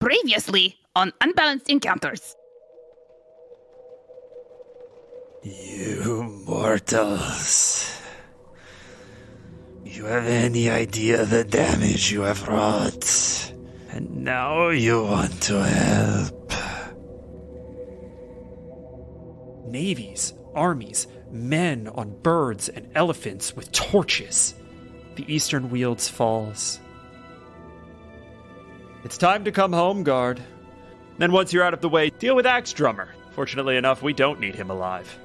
Previously on Unbalanced Encounters. You mortals. You have any idea the damage you have wrought? And now you want to help. Navies, armies, men on birds and elephants with torches. The eastern wields falls. It's time to come home, guard. Then once you're out of the way, deal with Axe Drummer. Fortunately enough, we don't need him alive.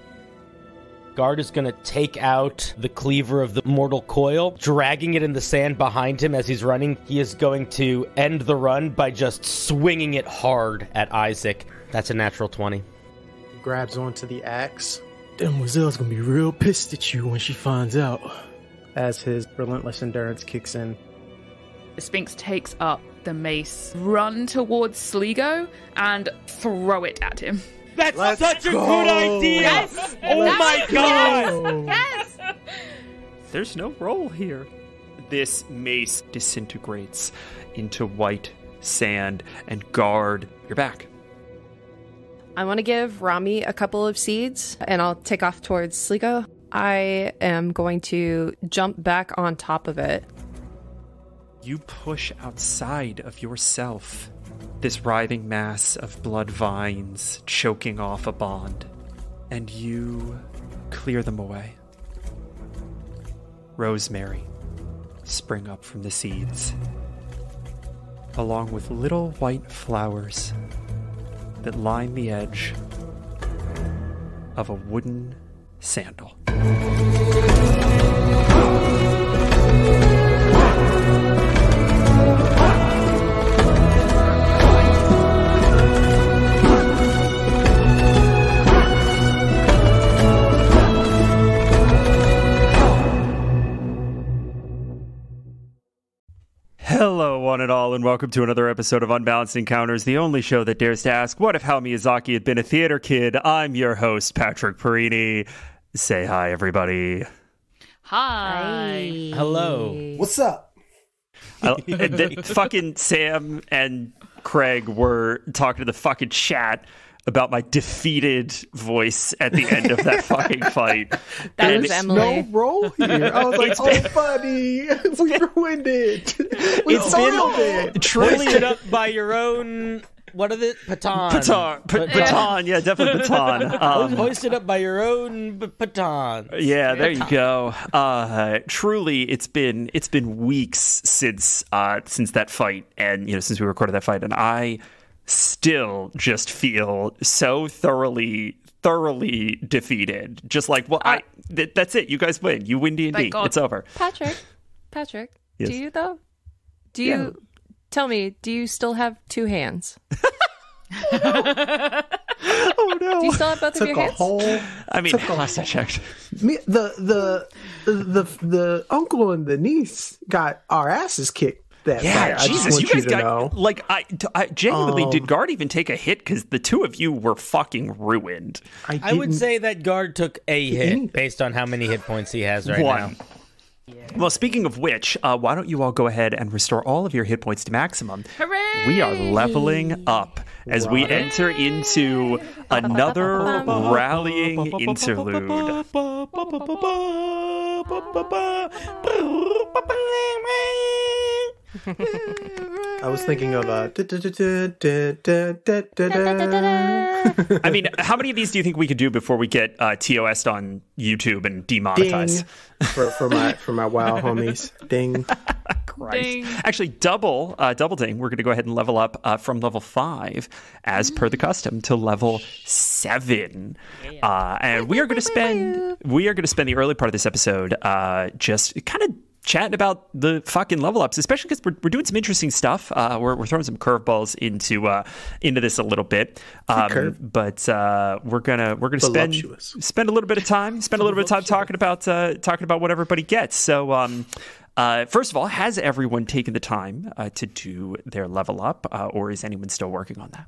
Guard is going to take out the cleaver of the mortal coil, dragging it in the sand behind him as he's running. He is going to end the run by just swinging it hard at Isaac. That's a natural 20. Grabs onto the axe. Demoiselle's gonna be real pissed at you when she finds out. As his relentless endurance kicks in. The Sphinx takes up the mace, run towards Sligo, and throw it at him. That's such a good idea! Yes! Oh my god! Yes! There's no roll here. This mace disintegrates into white sand, and guard, you're back. I want to give Rami a couple of seeds, and I'll take off towards Sligo. I am going to jump back on top of it. You push outside of yourself, this writhing mass of blood vines choking off a bond, and you clear them away. Rosemary spring up from the seeds, along with little white flowers that line the edge of a wooden sandal. Hello, one and all, and welcome to another episode of Unbalanced Encounters, the only show that dares to ask, what if Hayao Miyazaki had been a theater kid? I'm your host, Patrick Perini. Say hi, everybody. Hi. Hello. What's up? Fucking Sam and Craig were talking to the fucking chat about my defeated voice at the end of that fucking fight. That was Emily. No roll here. I was like, oh, buddy, we ruined it. We soiled it. Hoisted up by your own... What is it? Baton. Baton, yeah, definitely baton. Hoisted up by your own baton. Yeah, there you go. Truly, it's been weeks since that fight, and since we recorded that fight, and I still just feel so thoroughly defeated. Just like, well, that's it. You guys win. You win D&D. It's over. Patrick, Yes. do you though? Do you... Tell me, do you still have two hands? Oh no! Do you still have both of your hands? Last I checked. The uncle and the niece got our asses kicked. Yeah, fight. Jesus, you guys got know. like I genuinely did Guard even take a hit because the two of you were fucking ruined. I would say that Guard took a hit based on how many hit points he has right now. Yeah. Well, speaking of which, why don't you all go ahead and restore all of your hit points to maximum? Hooray! We are leveling up as we enter into another Rallying Interlude. I was thinking of I mean, how many of these do you think we could do before we get TOS'd on YouTube and demonetized? for my WoW homies. Ding. Christ. Ding. Actually, double ding. We're going to go ahead and level up from level 5, as per the custom, to level 7. And we are going to spend the early part of this episode just kind of chatting about the fucking level ups, especially because we're doing some interesting stuff. We're throwing some curveballs into this a little bit, but we're gonna spend a little bit of time talking about what everybody gets. So first of all, has everyone taken the time to do their level up, or is anyone still working on that?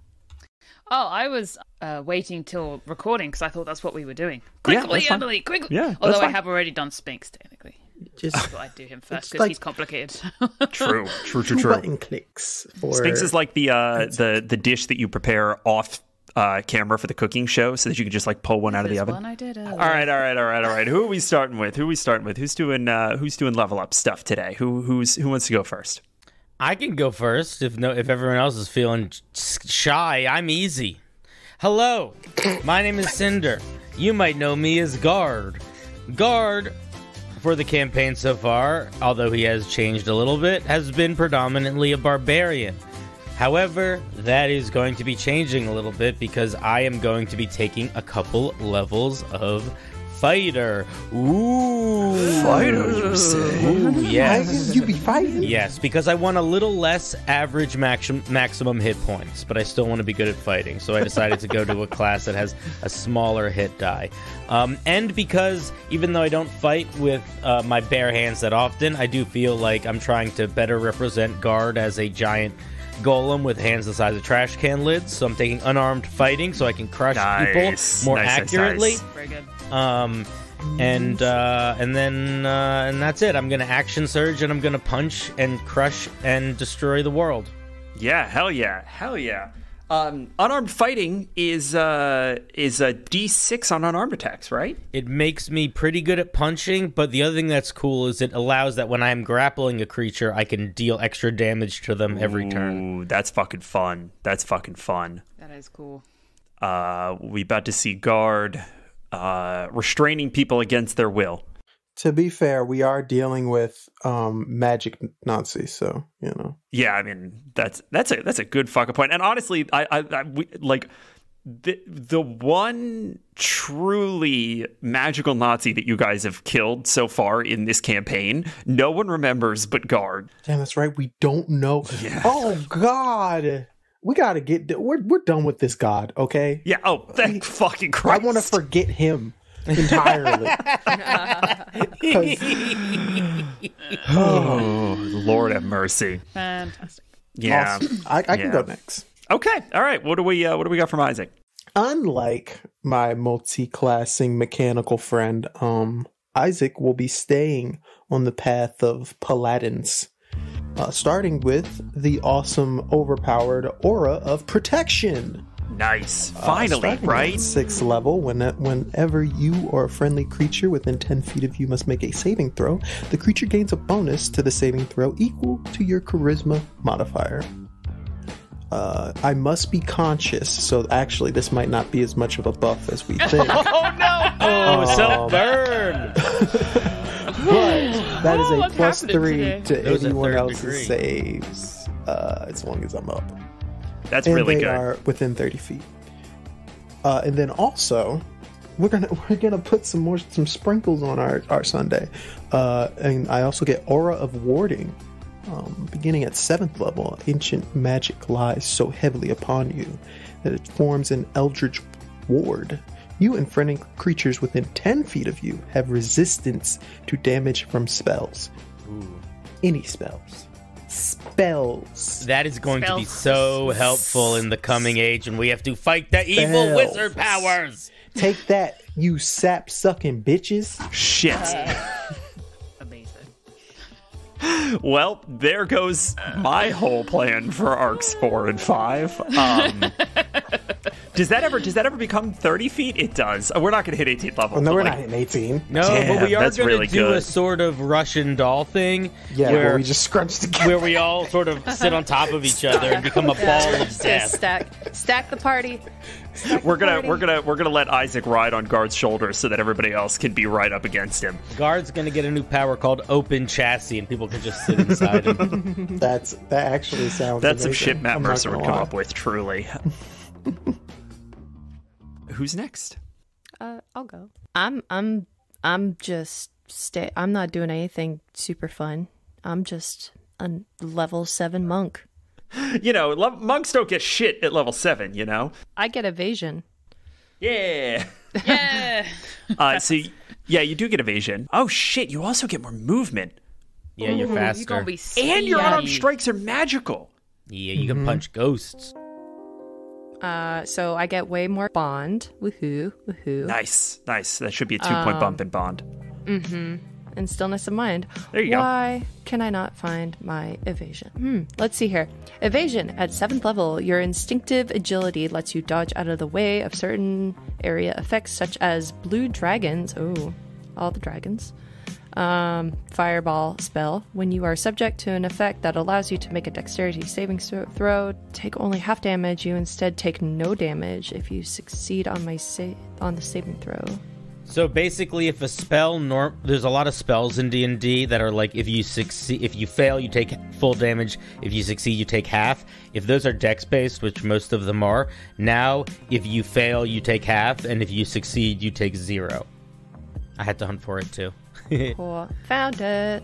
Oh, I was waiting till recording because I thought that's what we were doing. Quickly, that's fine. Emily, quickly. Yeah, Although that's I fine. have already done Sphinx, technically. Just I thought I'd do him first It's because like- he's complicated. True. two button clicks. For Sphinx is like the dish that you prepare off camera for the cooking show, so that you can just like pull one out of the oven. One I did earlier. All right. Who are we starting with? Who's doing level up stuff today? Who wants to go first? I can go first if everyone else is feeling shy. I'm easy. Hello, my name is Cinder. You might know me as Guard. Guard, for the campaign so far, although he has changed a little bit, has been predominantly a barbarian. However, that is going to be changing a little bit because I am going to be taking a couple levels of fighter. Ooh. Fighter, you say? Ooh, yes. You be fighting? Yes, because I want a little less average maximum hit points, but I still want to be good at fighting, so I decided to go to a class that has a smaller hit die. And because even though I don't fight with my bare hands that often, I do feel like I'm trying to better represent Guard as a giant golem with hands the size of trash can lids, so I'm taking unarmed fighting so I can crush people more accurately. Nice. Very good. And that's it. I'm gonna action surge and I'm gonna punch and crush and destroy the world. Yeah, hell yeah. Unarmed fighting is a D6 on unarmed attacks, right? It makes me pretty good at punching, but the other thing that's cool is it allows that when I'm grappling a creature, I can deal extra damage to them every turn. Ooh, that's fucking fun. That is cool. We about to see Guard restraining people against their will. To be fair, we are dealing with magic Nazis, so you know. Yeah, I mean that's a good fucking point. And honestly, we, like the one truly magical Nazi that you guys have killed so far in this campaign, no one remembers but Guard. Damn, that's right. We don't know. Yeah. Oh God, we gotta get. We're done with this God, okay? Yeah. Oh, thank fucking Christ! I want to forget him entirely. Oh, Lord have mercy. Fantastic. Yeah. Awesome. I can go next. Okay. All right. What do we got from Isaac? Unlike my multi-classing mechanical friend, Isaac will be staying on the path of paladins, starting with the awesome, overpowered aura of protection. Nice. Finally, Starting right? at 6th level, whenever you or a friendly creature within 10 feet of you must make a saving throw, the creature gains a bonus to the saving throw equal to your charisma modifier. I must be conscious, so actually this might not be as much of a buff as we think. Self-burn! But that is a what's plus happening 3 today? to That was a anyone third else's degree. saves, as long as I'm up. That's And really they good. are within 30 feet. And then also, we're gonna put some sprinkles on our Sunday. And I also get Aura of Warding. Beginning at 7th level, ancient magic lies so heavily upon you that it forms an eldritch ward. You and friendly creatures within 10 feet of you have resistance to damage from spells. Any spells. Spells. That is going to be Spells. so helpful in the coming age when we have to fight the evil Spells. wizard powers. Take that, you sap-sucking bitches. Shit. Amazing. Well, there goes my whole plan for arcs 4 and 5. Does that ever become 30 feet? It does. We're not going to hit 18th level. Oh, no, but, we're like, not hitting 18. No, Damn, but we are that's going to really do a good. sort of Russian doll thing Yeah, where we just scrunched together. where we all sort of sit on top of each other and become a ball of Just death. stack the party. we're gonna let Isaac ride on Guard's shoulders so that everybody else can be right up against him. Guard's going to get a new power called Open Chassis, and people can just sit inside him. That actually sounds That's some amazing. shit Matt I'm not Mercer would gonna come lie. up with, truly. Who's next? I'll go. I'm just I'm not doing anything super fun. I'm just a level 7 monk. You know, monks don't get shit at level 7, you know? I get evasion. Yeah. Yeah. So, yeah, you do get evasion. Oh, shit, you also get more movement. Yeah, you're faster. You're gonna be And your speedy. unarmed strikes are magical. Yeah, you can punch ghosts. So I get way more bond. Woohoo, woohoo. Nice. That should be a 2-point bump in bond. and stillness of mind. There you go. Why can I not find my evasion? Let's see here. Evasion at 7th level. Your instinctive agility lets you dodge out of the way of certain area effects such as blue dragons. Oh, all the dragons. Fireball spell. When you are subject to an effect that allows you to make a dexterity saving throw, take only half damage. You instead take no damage if you succeed on the saving throw. So basically, if a spell there's a lot of spells in D&D that are like if you fail, you take full damage. If you succeed, you take half. If those are dex based, which most of them are, now if you fail, you take half, and if you succeed, you take 0. I had to hunt for it too. Cool. Found it.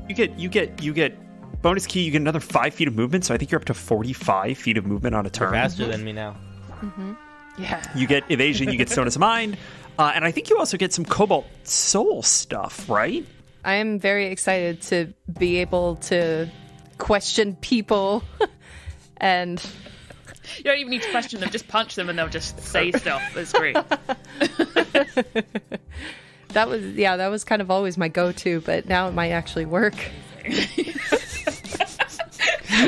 You get bonus key. You get another 5 feet of movement. So I think you're up to 45 feet of movement on a turn. You're faster than me now. Yeah. You get evasion. You get stillness of mind, and I think you also get some cobalt soul stuff, right? I am very excited to be able to question people and... You don't even need to question them, just punch them and they'll just say stuff. That's great. That was kind of always my go-to, but now it might actually work.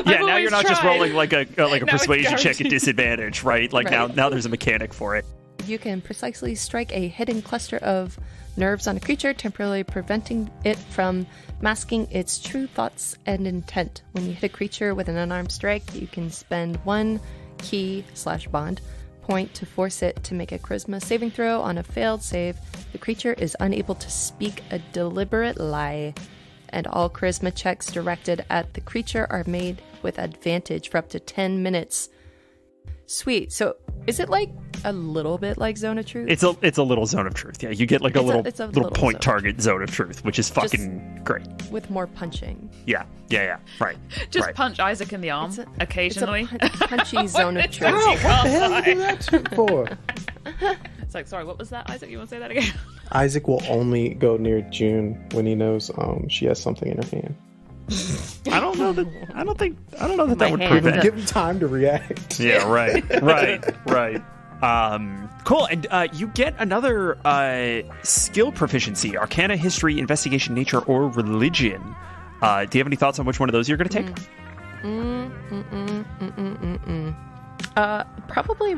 Yeah, now you're not just tried. rolling like a persuasion check at guaranteed. disadvantage, right? Like Right. now there's a mechanic for it. You can precisely strike a hidden cluster of nerves on a creature, temporarily preventing it from masking its true thoughts and intent. When you hit a creature with an unarmed strike, you can spend 1 key/bond point to force it to make a charisma saving throw. On a failed save, the creature is unable to speak a deliberate lie, and all charisma checks directed at the creature are made with advantage for up to 10 minutes. Sweet. So is it like a little bit like Zone of Truth? It's a little zone of truth. Yeah, you get like a little little point zone. Target zone of truth, which is fucking great. With more punching. Yeah. Right. Just right. punch Isaac in the arm occasionally. It's a punchy zone of truth. What the hell did you do that for? It's like, sorry, what was that, Isaac? You want to say that again? Isaac will only go near June when he knows she has something in her hand. I don't know that that My would hand. prevent. Give him time to react. Yeah, right. Cool. And you get another skill proficiency: Arcana, History, Investigation, Nature, or Religion. Do you have any thoughts on which one of those you're going to take? Probably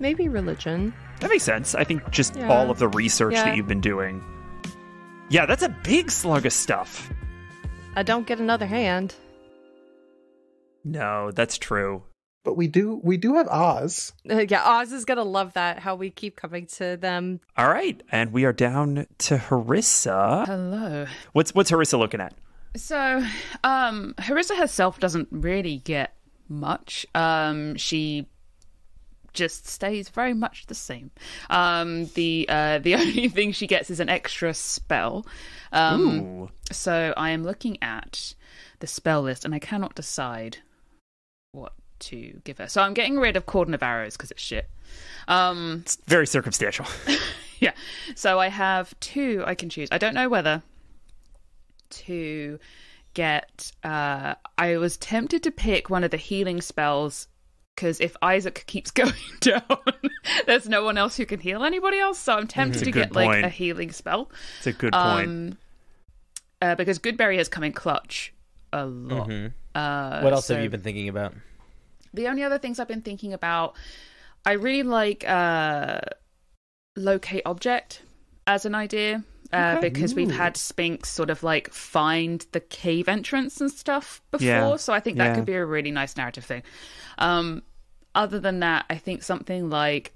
maybe religion. That makes sense. I think just all of the research that you've been doing. Yeah, that's a big slug of stuff. I don't get another hand. No, that's true. But we do have Oz. Yeah, Oz is gonna love that. How we keep coming to them. All right, and we are down to Harissa. Hello. What's Harissa looking at? So, Harissa herself doesn't really get much. She just stays very much the same. The only thing she gets is an extra spell. Ooh. So I am looking at the spell list and I cannot decide what to give her. So I'm getting rid of Cordon of Arrows because it's shit. It's very circumstantial. Yeah. So I have 2 I can choose. I don't know whether to get... I was tempted to pick one of the healing spells because if Isaac keeps going down, there's no one else who can heal anybody else. So I'm tempted to get like a healing spell. It's a good point. Because Goodberry has come in clutch a lot. What else have you been thinking about? The only other things I've been thinking about, I really like locate object as an idea. Because we've had Spinks sort of like find the cave entrance and stuff before. So I think that could be a really nice narrative thing. Other than that, I think something like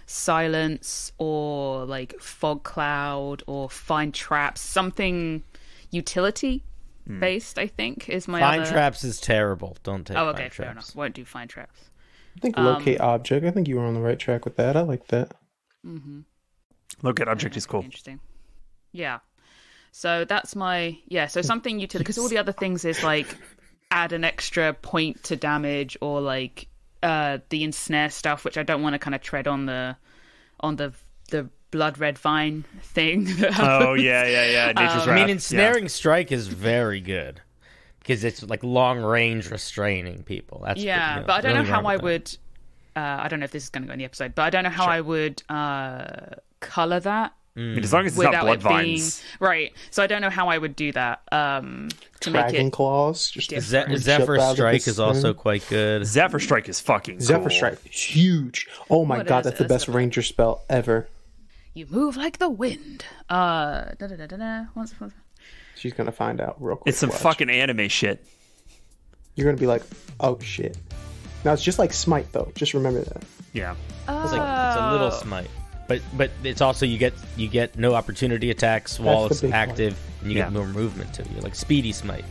silence or like fog cloud or find traps, something utility based, I think, is my Find other... traps is terrible. Don't take okay, find fair traps. enough. Won't do find traps. I think locate object. I think you were on the right track with that. I like that. Locate object is cool. Interesting. Yeah. So that's my... Yeah, so something utility... Because all the other things is like add an extra point to damage or like the ensnare stuff, which I don't want to kind of tread on the blood red vine thing. Oh, yeah. Nature's I mean, Wrath. ensnaring strike is very good because it's like long range restraining people. That's but I don't know how I would. would. I don't know if this is going to go in the episode, but I don't know how I would color that I mean, as long as it's not blood vines. Right. So I don't know how I would do that. To Dragon make it claws. Just Zephyr Strike is also quite good. Zephyr Strike is fucking cool. Zephyr Strike is huge. Oh my god, that's the best ranger spell ever. You move like the wind. She's gonna find out real quick. It's some fucking anime shit. You're gonna be like, oh shit. Now it's just like Smite though. Just remember that. Yeah. It's a little smite. But it's also you get no opportunity attacks while it's active, and you get more movement too. You're like Speedy Smite.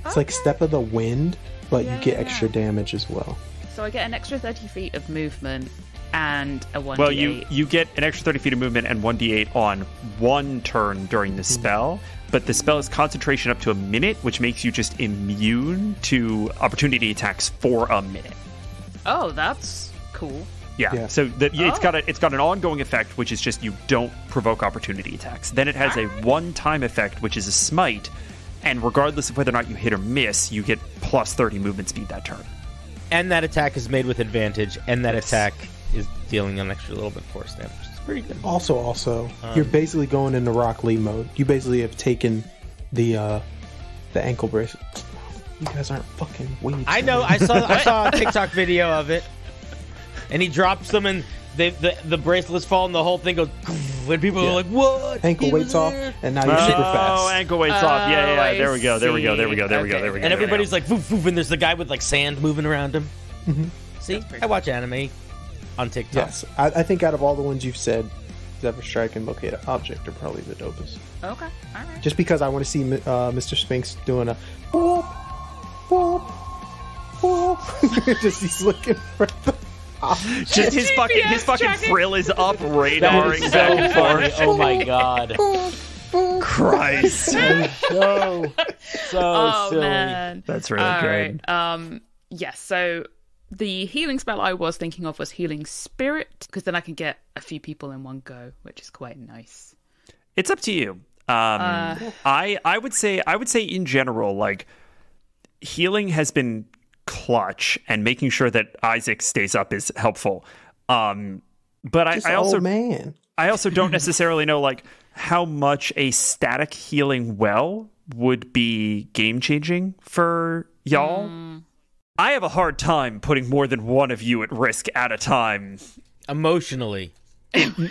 It's like Step of the Wind, but you get extra damage as well. So I get an extra 30 feet of movement and a 1d8. Well, you get an extra 30 feet of movement and 1d8 on one turn during the spell, but the spell is concentration up to a minute, which makes you just immune to opportunity attacks for a minute. Oh, that's cool. Yeah. So it's got an ongoing effect, which is just you don't provoke opportunity attacks. Then it has a one-time effect, which is a smite, and regardless of whether or not you hit or miss, you get plus 30 movement speed that turn. And that attack is made with advantage, and that attack is dealing an extra little bit force damage. It's pretty good. Also, you're basically going into Rock Lee mode. You basically have taken the ankle bracelet. You guys aren't fucking weeds. I know. I saw a TikTok video of it. And he drops them, and the bracelets fall, and the whole thing goes. And people are like, "What?" Ankle weights off, and now you're super fast. Oh, ankle weights off. Yeah. There we go. And everybody's like, "Foof, foof," and there's the guy with like sand moving around him. Mm-hmm. See, I watch anime on TikTok. Yes, I think out of all the ones you've said, Zephyr Strike and Locate an Object are probably the dopest. Okay, all right. Just because I want to see Mr. Sphinx doing a whoop, whoop, whoop. Just he's looking for the. Just his fucking frill is up, radaring back and forth. Oh my god. Christ. so silly. Man. That's really good. Right. Yes, so the healing spell I was thinking of was Healing Spirit, because then I can get a few people in one go, which is quite nice. It's up to you. I would say in general, like, healing has been clutch, and making sure that Isaac stays up is helpful. But I also don't necessarily know like how much a static healing well would be game changing for y'all. I have a hard time putting more than one of you at risk at a time. Emotionally.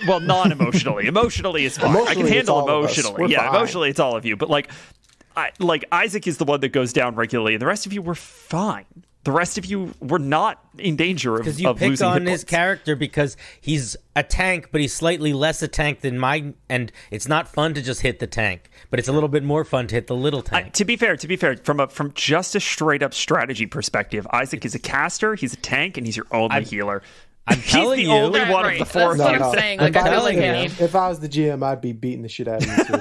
Well, non-emotionally. Emotionally is fine. I can handle emotionally. Yeah, fine. Emotionally it's all of you. But like Isaac is the one that goes down regularly, and the rest of you were fine. The rest of you were not in danger of losing hit points. Because you pick on his character because he's a tank, but he's slightly less a tank than mine, and it's not fun to just hit the tank, but it's a little bit more fun to hit the little tank. To be fair, from just a straight up strategy perspective, Isaac is a caster, he's a tank, and he's your only healer. I'm telling he's you, the only one of the four. That's what I'm saying. Like, I feel like if I was the GM, I'd be beating the shit out of you too.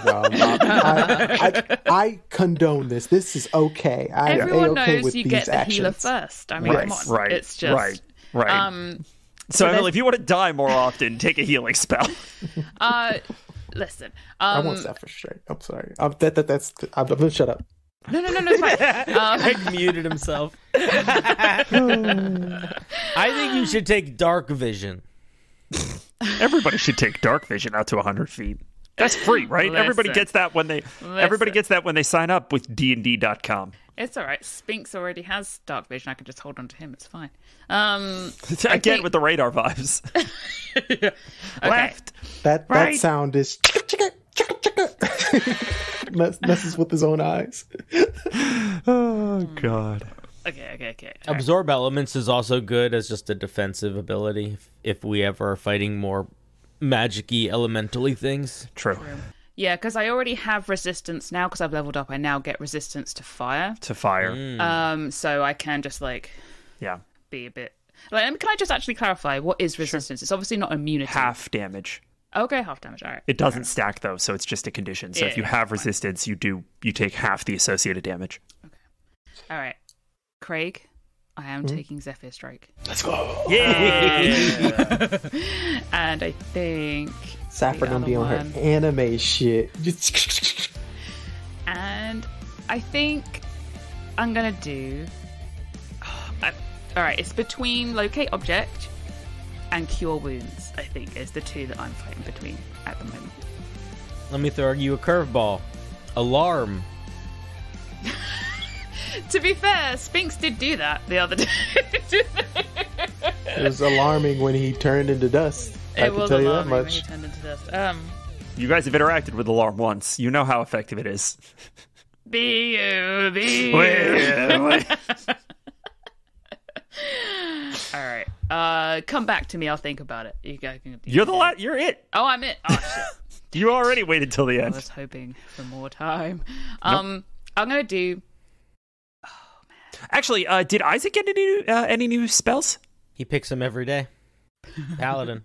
I condone this. This is okay. Everyone knows with you get the healer first. I mean, come on. Right. It's just right. So Emily, if you want to die more often, take a healing spell. Listen. I want Zephyr Strike. I'm sorry. I'm gonna shut up. No, it's fine. Greg muted himself. I think you should take Dark Vision. Everybody should take Dark Vision out to 100 feet. That's free, right? Everybody gets that when they sign up with dnd.com. It's all right. Spinks already has Dark Vision. I can just hold on to him. It's fine. Again, with the radar vibes. Okay. Left. That sound is messes with his own eyes. Oh god. Okay. Absorb Elements is also good as just a defensive ability if we ever are fighting more magic-y, elementally things. True. Yeah, because I already have resistance now because I've leveled up. I now get resistance to fire. So I can just be a bit. Like, can I just actually clarify what is resistance? Sure. It's obviously not immunity. Half damage. Okay, half damage. All right. It doesn't stack though, so it's just a condition. So if you have resistance, you take half the associated damage. Okay. All right, Craig, I am taking Zephyr Strike. Let's go. Yeah. And I think Saffron gonna be on her anime shit. And I think I'm gonna do. All right, it's between Locate Object and Cure Wounds, I think, is the two that I'm fighting between at the moment. Let me throw you a curveball. Alarm. To be fair, Sphinx did do that the other day. It was alarming when he turned into dust. I can tell you that much. When he turned into dust. You guys have interacted with Alarm once. You know how effective it is. Be you. All right. Come back to me. I'll think about it. You're it. Oh, I'm it. Oh, shit. You already waited till the end. I was hoping for more time. Nope. I'm going to do... Oh, man. Actually, did Isaac get any new spells? He picks them every day. Paladin.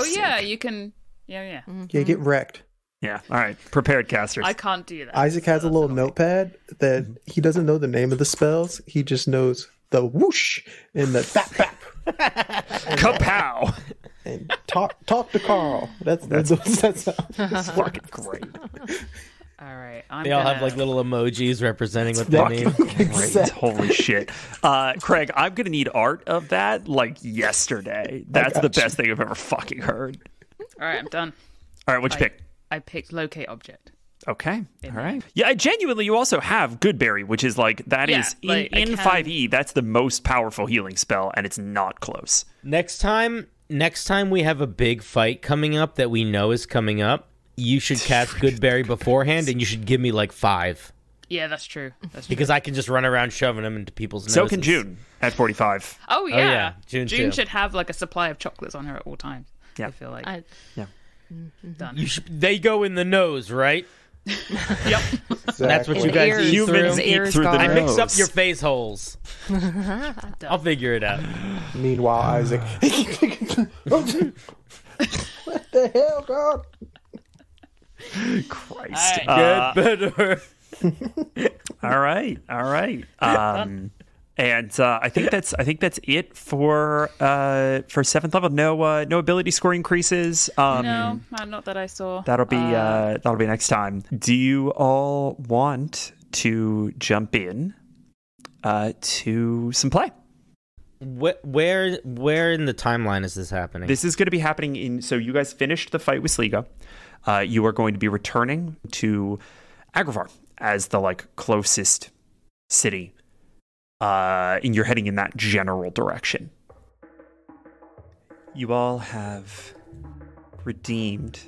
Yeah, you can... Yeah. Mm-hmm. Yeah, get wrecked. Yeah, all right. Prepared casters. I can't do that. Isaac has a little notepad that he doesn't know the name of the spells. He just knows the whoosh and the bap bap. Kapow! And talk to Carl. That's fucking great. All right. They all have like little emojis representing what they mean. Great. Holy shit. Craig, I'm going to need art of that like yesterday. That's the best thing I've ever fucking heard. All right, I'm done. All right, what'd you pick? I picked Locate Object. Okay. All right. Yeah, genuinely, you also have Goodberry, which is like, that is in 5e, that's the most powerful healing spell, and it's not close. Next time we have a big fight coming up that we know is coming up, you should cast Goodberry beforehand, and you should give me like 5. Yeah, that's true. Because I can just run around shoving them into people's noses. So can June at 45. Oh, yeah. June should have like a supply of chocolates on her at all times. Yeah. I feel like. Yeah. Done. They go in the nose, right? Yep. Exactly. That's what you guys eat humans through. eat through the I nose. mix up your face holes. I'll figure it out. Meanwhile, Isaac. What the hell, God? Christ. Get better. All right. And I think that's it for 7th level. No ability score increases. No, not that I saw. That'll be next time. Do you all want to jump in to some play? Where in the timeline is this happening? This is going to be happening so you guys finished the fight with Sligo. You are going to be returning to Agravar as the closest city. And you're heading in that general direction. You all have redeemed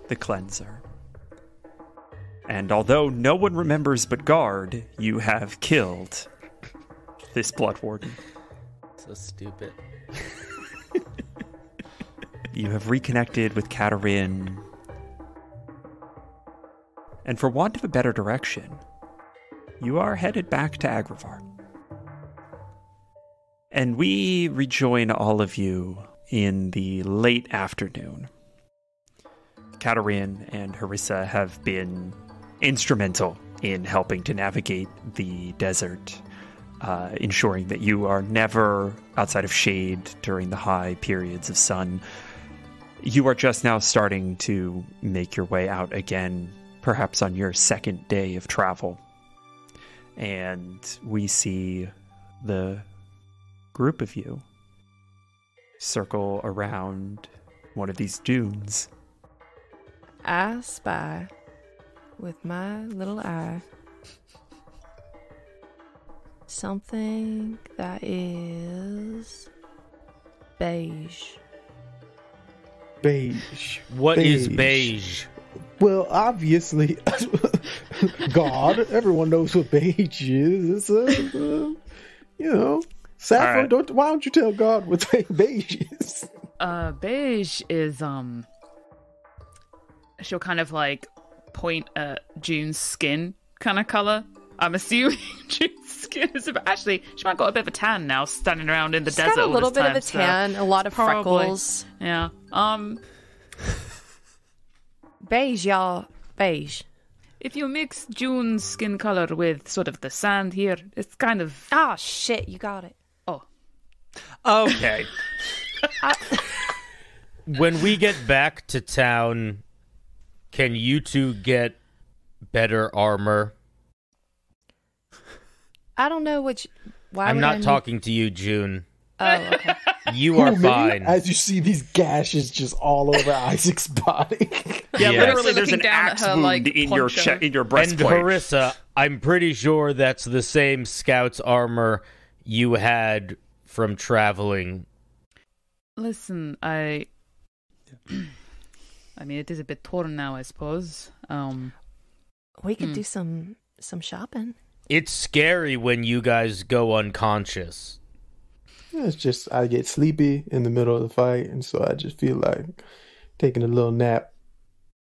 the cleanser. And although no one remembers but Guard, you have killed this blood warden. So stupid. You have reconnected with Katarine. And for want of a better direction, you are headed back to Agravar. And we rejoin all of you in the late afternoon. Katarine and Harissa have been instrumental in helping to navigate the desert, ensuring that you are never outside of shade during the high periods of sun. You are just now starting to make your way out again, perhaps on your second day of travel. And we see the group of you circle around one of these dunes. I spy with my little eye something that is beige. Beige. What is beige? Well, obviously, God, everyone knows what beige is. It's Saffron, right. why don't you tell God what beige is? Beige is, she'll kind of point at June's skin kind of color. I'm assuming June's skin is actually, she might have got a bit of a tan now, standing around in the desert. She's got a all little this bit time, of a tan, a lot of probably. freckles. Yeah. Beige, y'all. Beige. If you mix June's skin color with sort of the sand here, it's kind of... Oh, shit, you got it. Oh. Okay. When we get back to town, can you two get better armor? I don't know which... Why I'm would not I talking to you, June. Oh, okay. You are fine. As you see these gashes just all over Isaac's body. Yeah, literally, Looking there's an down at axe her, wound like, in your poncho. in your And breastplate. Harissa, I'm pretty sure that's the same scout's armor you had from traveling. Listen, I mean, it is a bit torn now, I suppose. We could do some shopping. It's scary when you guys go unconscious. It's just I get sleepy in the middle of the fight, and so I just feel like taking a little nap.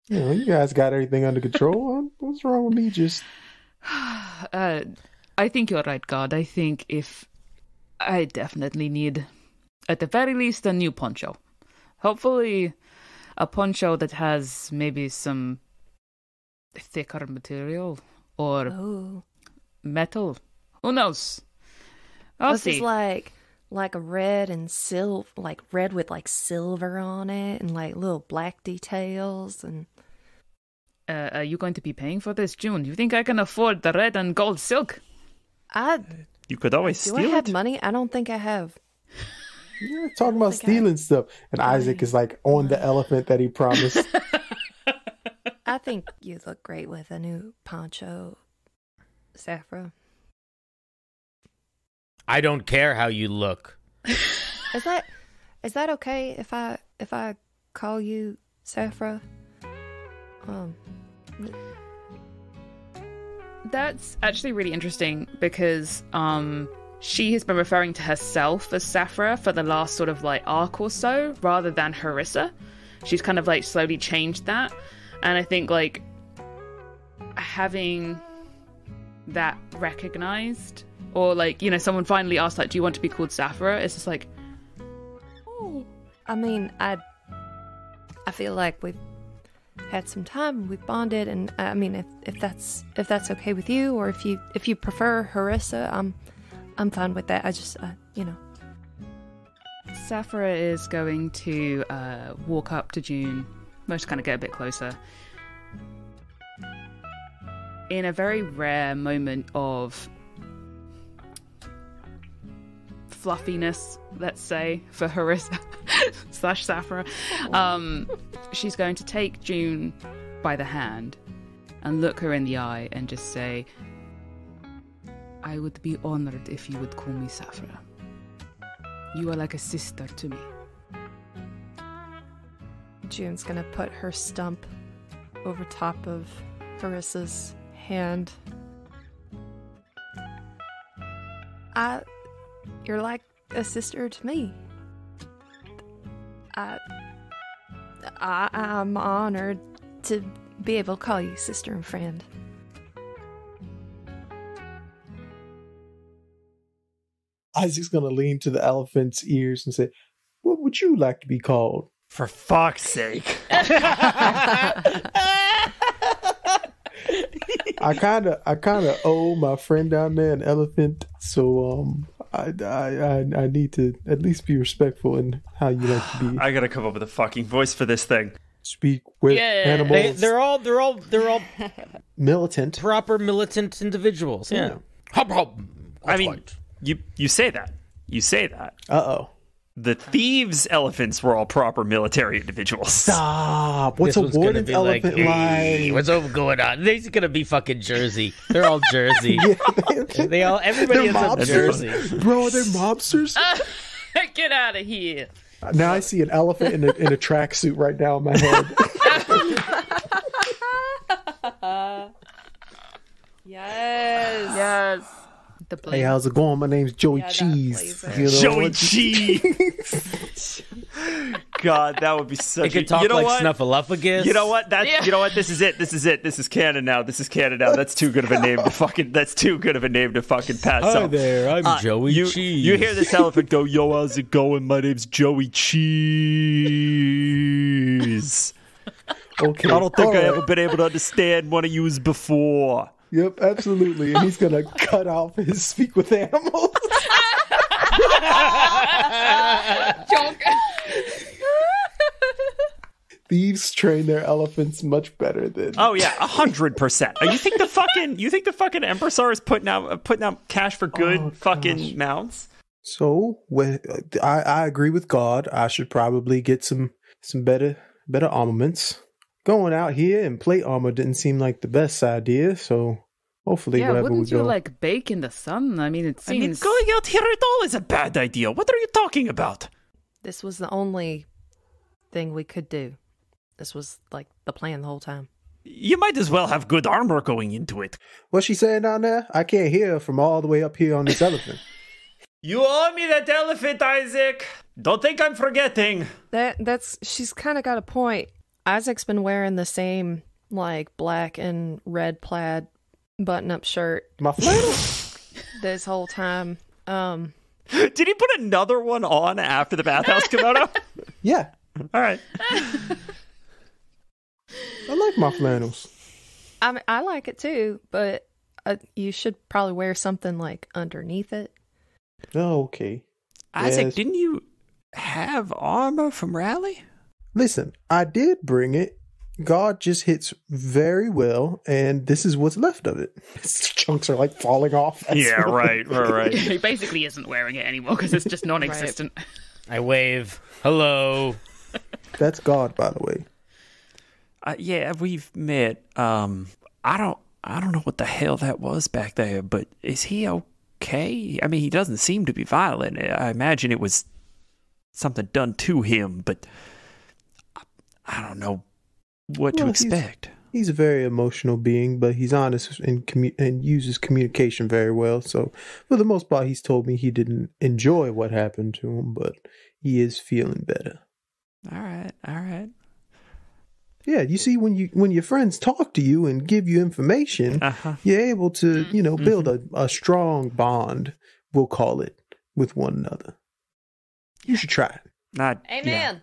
You know, you guys got everything under control. What's wrong with me? Just I think you're right, God. I think if I definitely need, at the very least, a new poncho. Hopefully, a poncho that has maybe some thicker material or metal. Who knows? I'll see. This is like a red and silver, like red with like silver on it and like little black details. And Are you going to be paying for this, June? You think I can afford the red and gold silk? You could always Do steal I have it. money? I don't think I have. you're talking about stealing stuff, and Isaac is like on the elephant that he promised. I think you look great with a new poncho, Saffra. I don't care how you look. Is that okay if I call you Saffra? That's actually really interesting because she has been referring to herself as Saffra for the last sort of like arc or so, rather than Harissa. She's kind of like slowly changed that, and I think like having that recognized, or like, you know, someone finally asked like, do you want to be called Saffra? It's just like, I mean, I feel like we've had some time, we've bonded, and I mean, if that's okay with you, or if you prefer Harissa, I'm fine with that. I just you know. Saffra is going to walk up to June, just kind of get a bit closer. In a very rare moment of fluffiness, let's say, for Harissa / Saffra, she's going to take June by the hand and look her in the eye and just say, I would be honored if you would call me Saffra. You are like a sister to me. June's gonna put her stump over top of Harissa's hand. You're like a sister to me. I'm honored to be able to call you sister and friend. Isaac's gonna lean to the elephant's ears and say, "What would you like to be called?" For fuck's sake. I kind of owe my friend down there an elephant, so I need to at least be respectful in how you like to be. I gotta come up with a fucking voice for this thing. Speak with animals. They're all Militant. proper militant individuals. Yeah. Hop hop. I mean, you say that. You say that. Uh-oh. The thieves' elephants were all proper military individuals. Stop. What's This a one's gonna warden's be elephant "Hey, like? what's over going on? They're gonna be fucking Jersey. They're all Jersey. Everybody They're ends up mobsters. Jersey. Bro, they're mobsters? Get out of here. Now I see an elephant in a tracksuit right now in my head. Yes. The Hey, how's it going? My name's Joey Cheese. You know, Joey what- Cheese. God, that would be such It could a... talk you know like what? Snuffleupagus. You know what? You know what? This is it. This is it. This is canon now. This is canon now. That's too good of a name to fucking. That's too good of a name to fucking pass Hi up. there, I'm Joey Cheese. You hear this elephant go, "Yo, how's it going? My name's Joey Cheese." Okay. I don't think I All right. ever been able to understand one of yous before. Yep, absolutely. And he's gonna cut off his speak with animals. Thieves train their elephants much better than. Oh yeah, 100%. You think the fucking Emperor is putting out cash for good Oh, fucking mounts? So, I agree with God. I should probably get some better armaments. Going out here in plate armor didn't seem like the best idea, so hopefully wherever we go... wouldn't you, like, bake in the sun? I mean, it seems... going out here at all is a bad idea. What are you talking about? This was the only thing we could do. This was, like, the plan the whole time. You might as well have good armor going into it. What's she saying down there? I can't hear her from all the way up here on this elephant. You owe me that elephant, Isaac. Don't think I'm forgetting. She's kind of got a point. Isaac's been wearing the same, like, black and red plaid button-up shirt. My flannel? This whole time. Did he put another one on after the bathhouse kimono? Yeah. All right. I like my flannels. I like it too, but you should probably wear something, like, underneath it. Oh, okay. Isaac, Yes. didn't you have armor from Rally? Listen, I did bring it. God just hits very well, and this is what's left of it. Its chunks are like falling off. Right. He basically isn't wearing it anymore because it's just non-existent. Right. I wave. Hello. That's God, by the way. Yeah, we've met. I don't know what the hell that was back there, but is he okay? I mean, he doesn't seem to be violent. I imagine it was something done to him, but I don't know what to expect. He's a very emotional being, but he's honest and uses communication very well. So, for the most part, he's told me he didn't enjoy what happened to him, but he is feeling better. All right. Yeah, you see, when your friends talk to you and give you information, you're able to, build a strong bond, we'll call it, with one another. You should try it. Amen.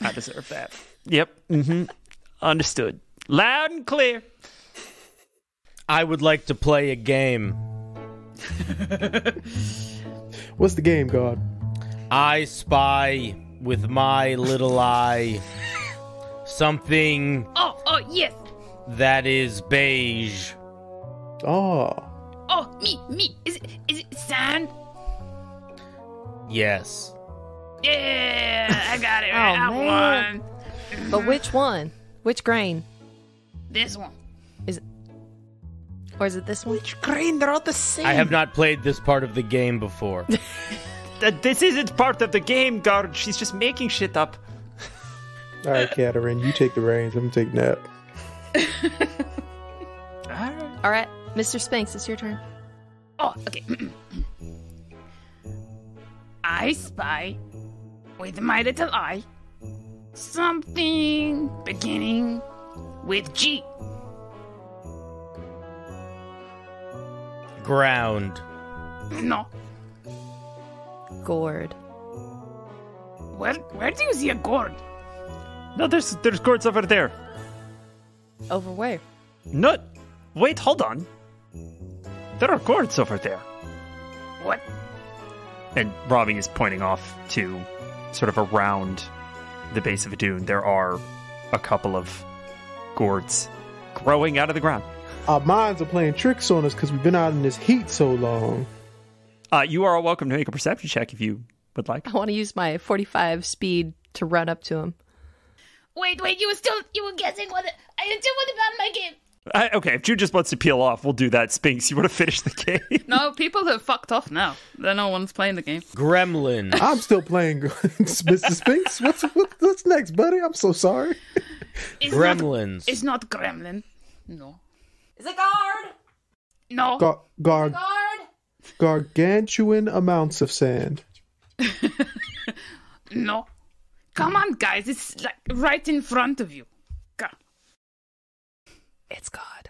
I deserve that. Yep. Understood. Loud and clear. I would like to play a game. What's the game, God? I spy with my little eye something Oh, yes. that is beige. Oh. Oh, me. Is it sand? Yes. Yeah, I got it. Oh, I man. won. But which one? Which grain? This one. Or is it this one? Which grain? They're all the same. I have not played this part of the game before. This isn't part of the game, guard. She's just making shit up. All right, Catherine, you take the reins. I'm going to take nap. All right, Mr. Spinks, it's your turn. Oh, okay. I spy with my little eye something beginning with G. Ground. No. Gourd. Where do you see a gourd? No, there's gourds over there. Over where? No, wait, hold on. There are gourds over there. What? And Robbie is pointing off to sort of around the base of a dune. There are a couple of gourds growing out of the ground. Our minds are playing tricks on us because we've been out in this heat so long. You are welcome to make a perception check if you would like. I want to use my 45 speed to run up to him. Wait, you were guessing what about my game? Okay, if Jude just wants to peel off, we'll do that. Spinks, you want to finish the game? No, people have fucked off now. No one's playing the game. Gremlin. I'm still playing Mr. Spinks. What's next, buddy? I'm so sorry. Gremlins. It's not gremlin. No. Is it guard? No. Gargantuan amounts of sand. No. Come on, guys. It's like right in front of you. Go. It's God.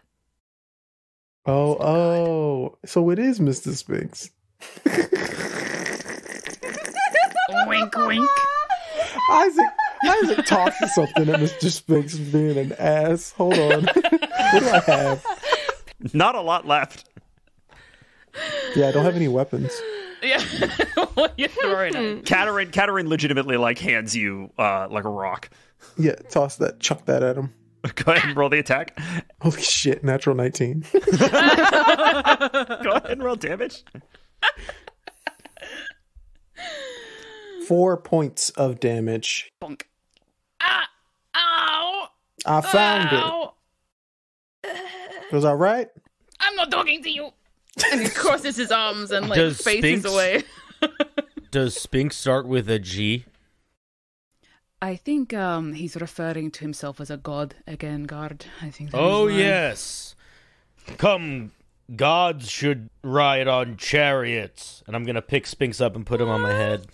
Oh. So it is Mr. Spinks. Wink, wink. Isaac tosses something at Mr. Spinks being an ass. Hold on. What do I have? Not a lot left. Yeah, I don't have any weapons. Yeah. What are you throwing at? Katerin legitimately hands you like a rock. Yeah, chuck that at him. Go ahead and roll the attack. Holy shit, natural 19. Go ahead and roll damage. 4 points of damage. Bonk. Ah! Ow! I found it. Was I right? I'm not talking to you. And he crosses his arms and like Does faces Sphinx- away. Does Sphinx start with a G? I think he's referring to himself as a god again, guard. I think. That Oh, is why. yes. Come, gods should ride on chariots. And I'm going to pick Sphinx up and put him on my head.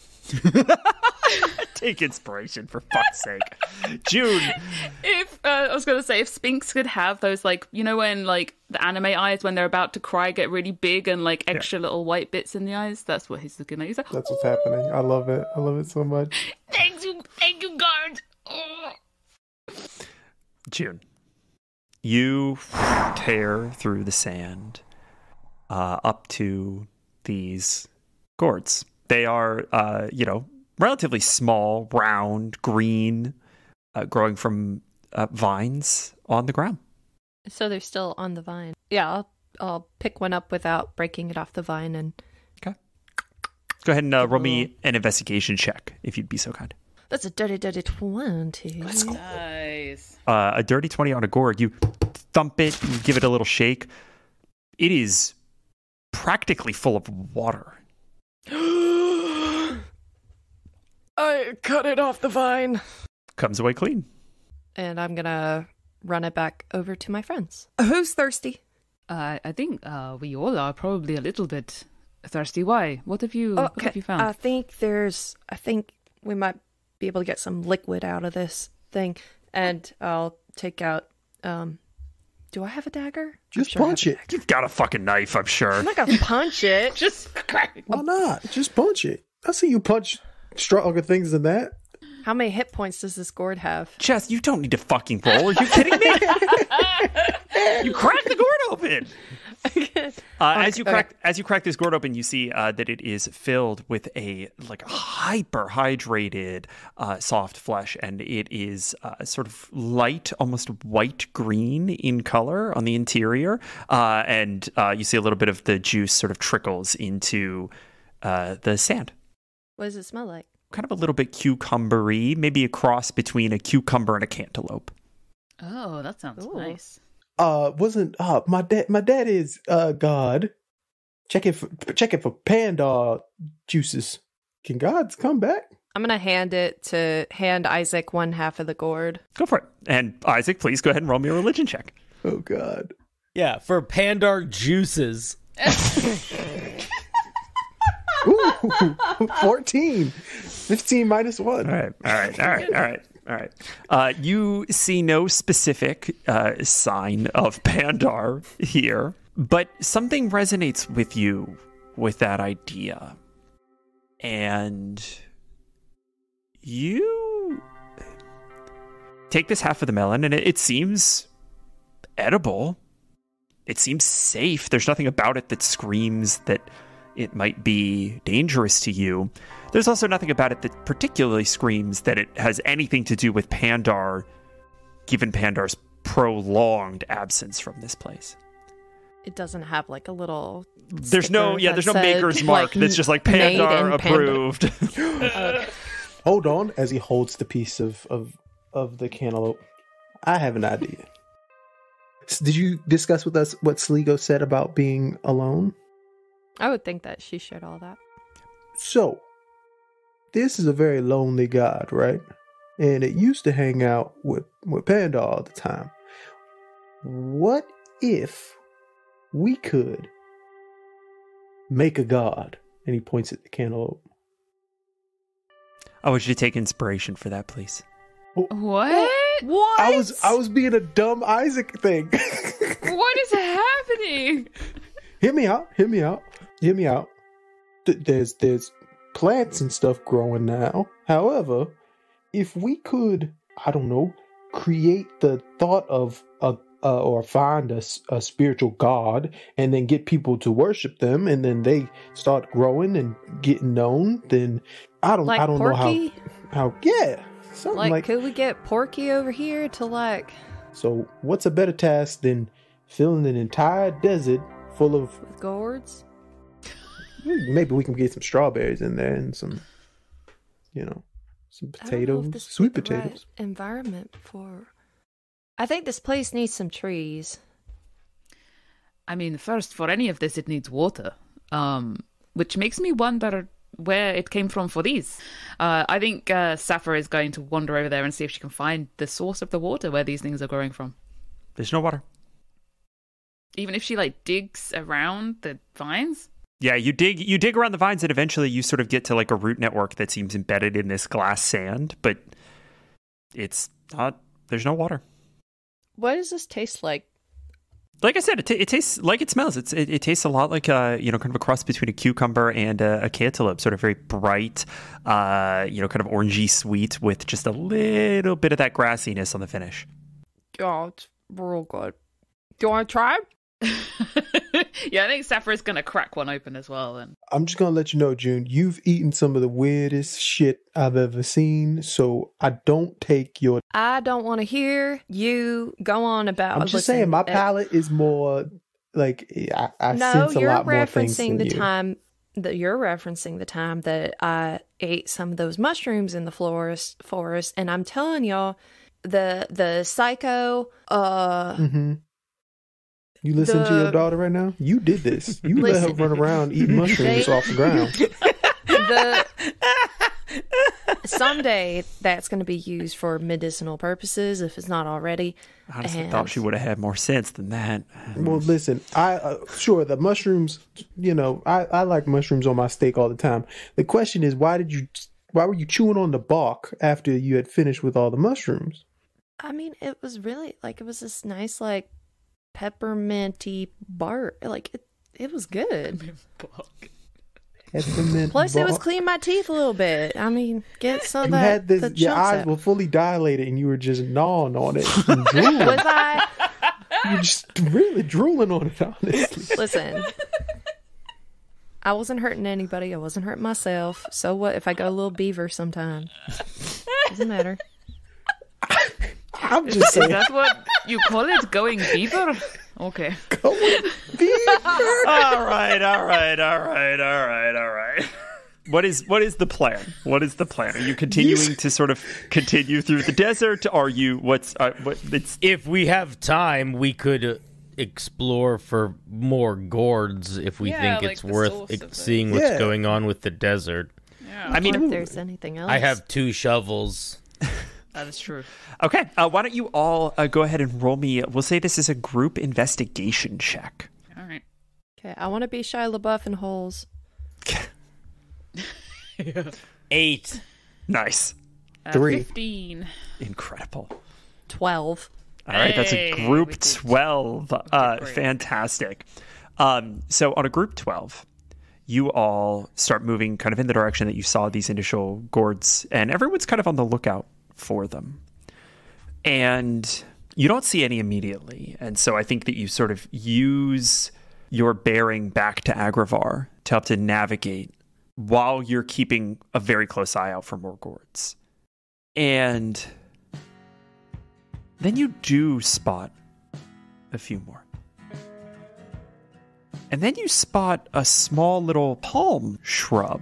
Take inspiration, for fuck's sake. June. If I was gonna say, if Sphinx could have those, like, you know, when like the anime eyes when they're about to cry get really big and like extra little white bits in the eyes, that's what he's looking at. He's like, That's what's happening. I love it. I love it so much. thank you, guard. Oh. June. You tear through the sand up to these gourds. They are, relatively small, round, green, growing from vines on the ground. So they're still on the vine. Yeah, I'll pick one up without breaking it off the vine and... Okay. Go ahead and roll me an investigation check, if you'd be so kind. That's a dirty 20. Let's go. Nice. A dirty 20 on a gourd. You thump it, you give it a little shake. It is practically full of water. I cut it off the vine. Comes away clean. And I'm gonna run it back over to my friends. Who's thirsty? I think we all are probably a little bit thirsty. Why? What have you found? I think we might be able to get some liquid out of this thing. And I'll take out, do I have a dagger? Just punch it. You've got a fucking knife, I'm sure. I'm not gonna punch it. Just crack. Why not? Just punch it. I see you punch stronger things than that. How many hit points does this gourd have? Jess, you don't need to fucking roll. Are you kidding me? You cracked the gourd open. As you crack this gourd open, you see that it is filled with a hyper hydrated soft flesh, and it is sort of light, almost white green in color on the interior, and you see a little bit of the juice sort of trickles into the sand. What does it smell like? Kind of a little bit cucumbery, maybe a cross between a cucumber and a cantaloupe. Oh, that sounds nice. My dad is God. Check it for panda juices. Can gods come back? I'm gonna hand Isaac one half of the gourd. Go for it. And Isaac, please go ahead and roll me a religion check. Oh God. Yeah, for Pandar juices. Ooh, 14. 15 minus 1. All right. You see no specific sign of Pandar here, but something resonates with you with that idea. And you take this half of the melon, and it seems edible. It seems safe. There's nothing about it that screams that it might be dangerous to you. There's also nothing about it that particularly screams that it has anything to do with Pandar, given Pandar's prolonged absence from this place. It doesn't have like a little. There's no maker's mark that's just like Pandar approved. Hold on, as he holds the piece of the cantaloupe. I have an idea. Did you discuss with us what Sligo said about being alone? I would think that she shared all that. So, this is a very lonely god, right? And it used to hang out with Panda all the time. What if we could make a god? And he points at the cantaloupe. I want you to take inspiration for that, please. What? What? I was being a dumb Isaac thing. What is happening? Hear me out. There's plants and stuff growing now. However, if we could, I don't know, create the thought of or find a spiritual god and then get people to worship them, and then they start growing and getting known, then I don't Porki? know how yeah, something like could we get Porki over here to like? So what's a better task than filling an entire desert full of gourds? Maybe we can get some strawberries in there and some some I don't know if potatoes, this would sweet be the right potatoes. environment for. I think this place needs some trees. I mean, first, for any of this, it needs water, which makes me wonder where it came from for these. I think Sappho is going to wander over there and see if she can find the source of the water where these things are growing from. There's no water. Even if she digs around the vines? Yeah, you dig around the vines, and eventually you sort of get to a root network that seems embedded in this glass sand, but it's not. There's no water. What does this taste like? Like I said, it tastes like it smells. It tastes a lot like kind of a cross between a cucumber and a cantaloupe, sort of very bright, kind of orangey sweet with just a little bit of that grassiness on the finish. Oh, it's real good. Do you want to try? Yeah, I think Sappho's going to crack one open as well. And I'm just going to let you know, June, you've eaten some of the weirdest shit I've ever seen, so I don't want to hear you go on about. I'm just saying, my palate is more I sense a lot more things than you. You're referencing the time that I ate some of those mushrooms in the forest, and I'm telling y'all, the psycho, Mm-hmm. You listen to your daughter right now? You did this. You let her run around eating mushrooms off the ground. Someday that's going to be used for medicinal purposes if it's not already. I honestly thought she would have had more sense than that. Well, listen, sure, the mushrooms, I like mushrooms on my steak all the time. The question is, why were you chewing on the bark after you had finished with all the mushrooms? I mean, it was really it was this nice pepperminty bark. It was good. Peppermint Plus, bark. it was cleaning my teeth a little bit. I mean, get some of You that. had this. the Your chunks eyes out. were fully dilated, and you were just gnawing on it. And drooling. Was I? You were just really drooling on it, honestly. Listen, I wasn't hurting anybody. I wasn't hurting myself. So what if I go a little beaver sometime? Doesn't matter. I'm just is saying. that what you call it? Going beaver? Okay. Going beaver. All right. What is the plan? What is the plan? Are you continuing to sort of continue through the desert? Are you If we have time, we could explore for more gourds if we think it's worth seeing what's going on with the desert. Yeah. I mean, if there's anything else. I have 2 shovels. That is true. Okay, why don't you all go ahead and roll me, we'll say this is a group investigation check. All right. Okay, I want to be Shia LaBeouf in holes. 8. Nice. 3. 15. Incredible. 12. All right, that's a Hey, group we did- 12. great. Fantastic. So on a group 12, you all start moving kind of in the direction that you saw these initial gourds, and everyone's kind of on the lookout for them. And you don't see any immediately. And so I think that you sort of use your bearing back to Agravar to help to navigate while you're keeping a very close eye out for more gourds. And then you do spot a few more. And then you spot a small little palm shrub,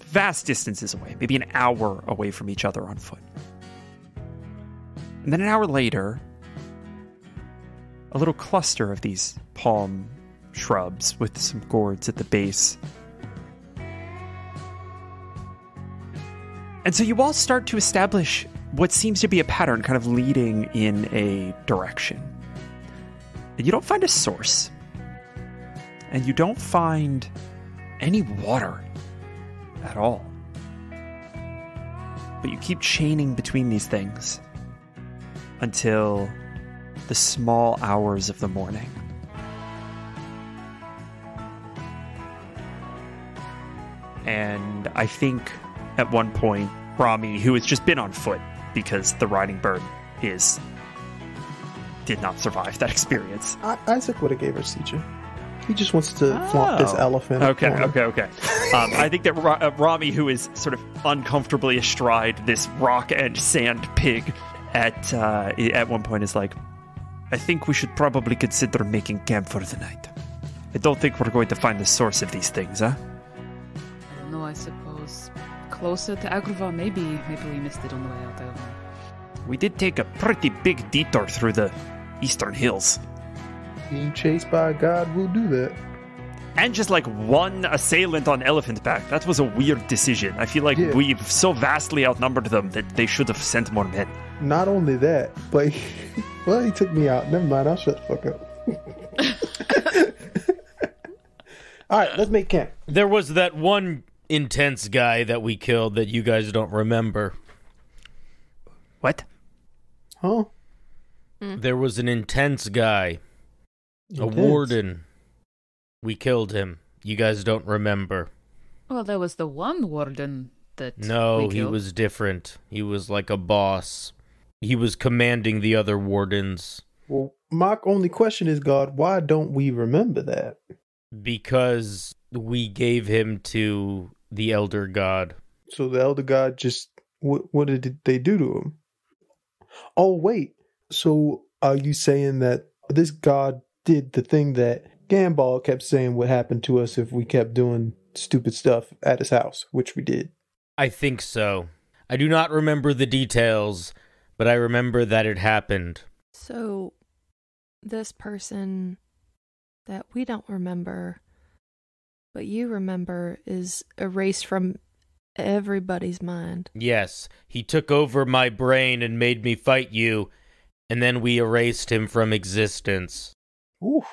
vast distances away, maybe an hour away from each other on foot. And then an hour later, a little cluster of these palm shrubs with some gourds at the base. And so you all start to establish what seems to be a pattern kind of leading in a direction. And you don't find a source. And you don't find any water at all. But you keep chaining between these things until the small hours of the morning. And I think at one point, Rami, who has just been on foot because the riding bird did not survive that experience. Isaac would have gave her Sieger. He just wants to flaunt this elephant. Okay. I think that Rami, who is sort of uncomfortably astride this rock and sand pig, at one point is like, I think we should probably consider making camp for the night. I don't think we're going to find the source of these things, huh? I don't know, I suppose closer to Agrava. Maybe we missed it on the way out there. We did take a pretty big detour through the eastern hills. Being chased by a god will do that. And just like one assailant on elephant back. That was a weird decision. I feel like we've so vastly outnumbered them that they should have sent more men. Not only that, but he took me out. Never mind, I'll shut the fuck up. All right, let's make camp. There was that one intense guy that we killed that you guys don't remember. What? Huh? There was an intense guy. A warden. We killed him. You guys don't remember. Well, there was the one warden that No, he was different. He was like a boss. He was commanding the other wardens. Well, my only question is, God, why don't we remember that? Because we gave him to the Elder God. So the Elder God just... What did they do to him? Oh, wait. So are you saying that this God did the thing that Gamball kept saying would happen to us if we kept doing stupid stuff at his house, which we did? I think so. I do not remember the details, but I remember that it happened. So, this person that we don't remember, but you remember, is erased from everybody's mind. Yes, he took over my brain and made me fight you, and then we erased him from existence. Oof,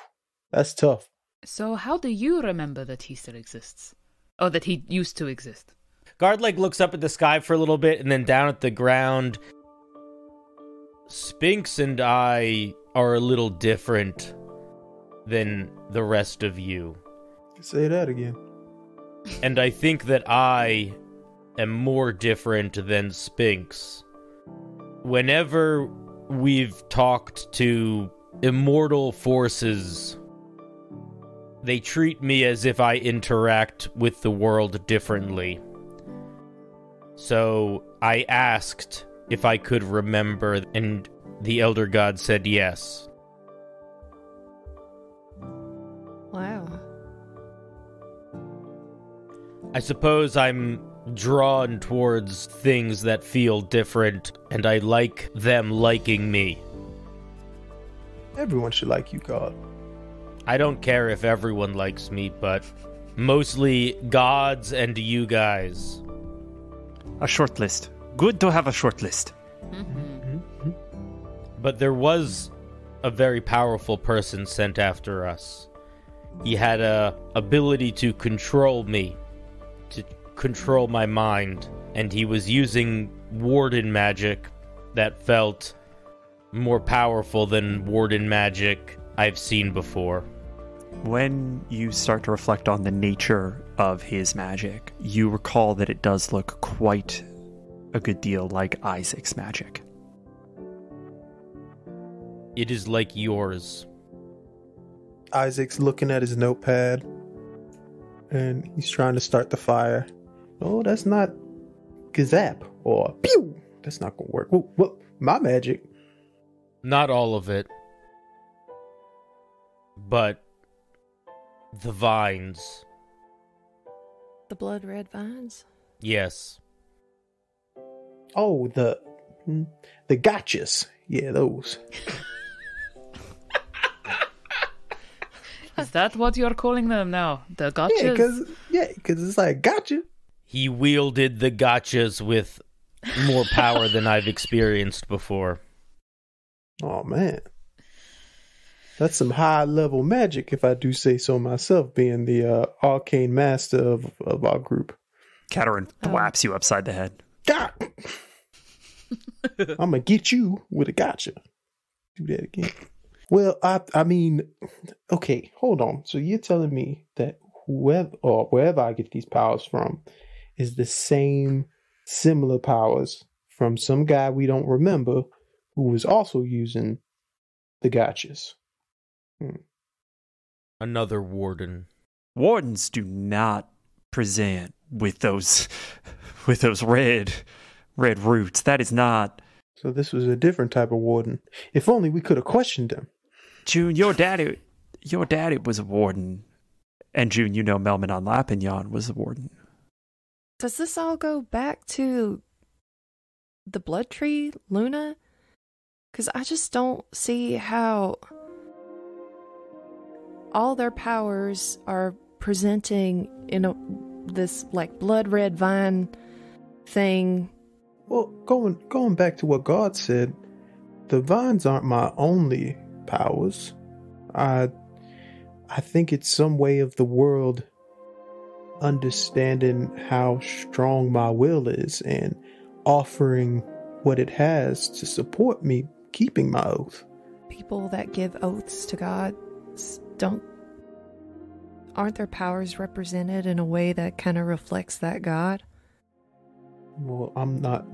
that's tough. So how do you remember that he still exists? Or that he used to exist? Guardleg looks up at the sky for a little bit and then down at the ground. Sphinx and I are a little different than the rest of you. Say that again. And I think that I am more different than Sphinx. Whenever we've talked to immortal forces, they treat me as if I interact with the world differently. So I asked if I could remember, and the Elder God said yes. Wow. I suppose I'm drawn towards things that feel different, and I like them liking me. Everyone should like you, God. I don't care if everyone likes me, but mostly gods and you guys. A short list. Good to have a short list. But there was a very powerful person sent after us. He had a ability to control me, to control my mind, and he was using warden magic that felt more powerful than warden magic I've seen before. When you start to reflect on the nature of his magic, you recall that it does look quite a good deal like Isaac's magic. It is like yours. Isaac's looking at his notepad, and he's trying to start the fire. Oh, that's not gazap or pew. That's not gonna work. What? My magic? Not all of it. But the vines. The blood red vines? Yes. Oh, the gotchas. Yeah, those. Is that what you're calling them now? The gotchas? Yeah, because it's like gotcha. He wielded the gotchas with more power than I've experienced before. Oh man, that's some high level magic, if I do say so myself, being the arcane master of our group. Katerin thwaps you upside the head. God, I'm gonna get you with a gotcha. Do that again. Well, I mean, okay, hold on. So you're telling me that whoever or wherever I get these powers from is the same similar powers from some guy we don't remember who was also using the gotchas. Another warden. Wardens do not present with those red roots. That is not. So this was a different type of warden. If only we could have questioned him. June, your daddy was a warden. And June, you know Melmanon Lapignon was a warden. Does this all go back to the blood tree, Luna? Because I just don't see how all their powers are presenting in this like blood red vine thing. Well, going back to what God said, the vines aren't my only powers. I think it's some way of the world understanding how strong my will is and offering what it has to support me keeping my oath. People that give oaths to God aren't their powers represented in a way that kind of reflects that God? Well,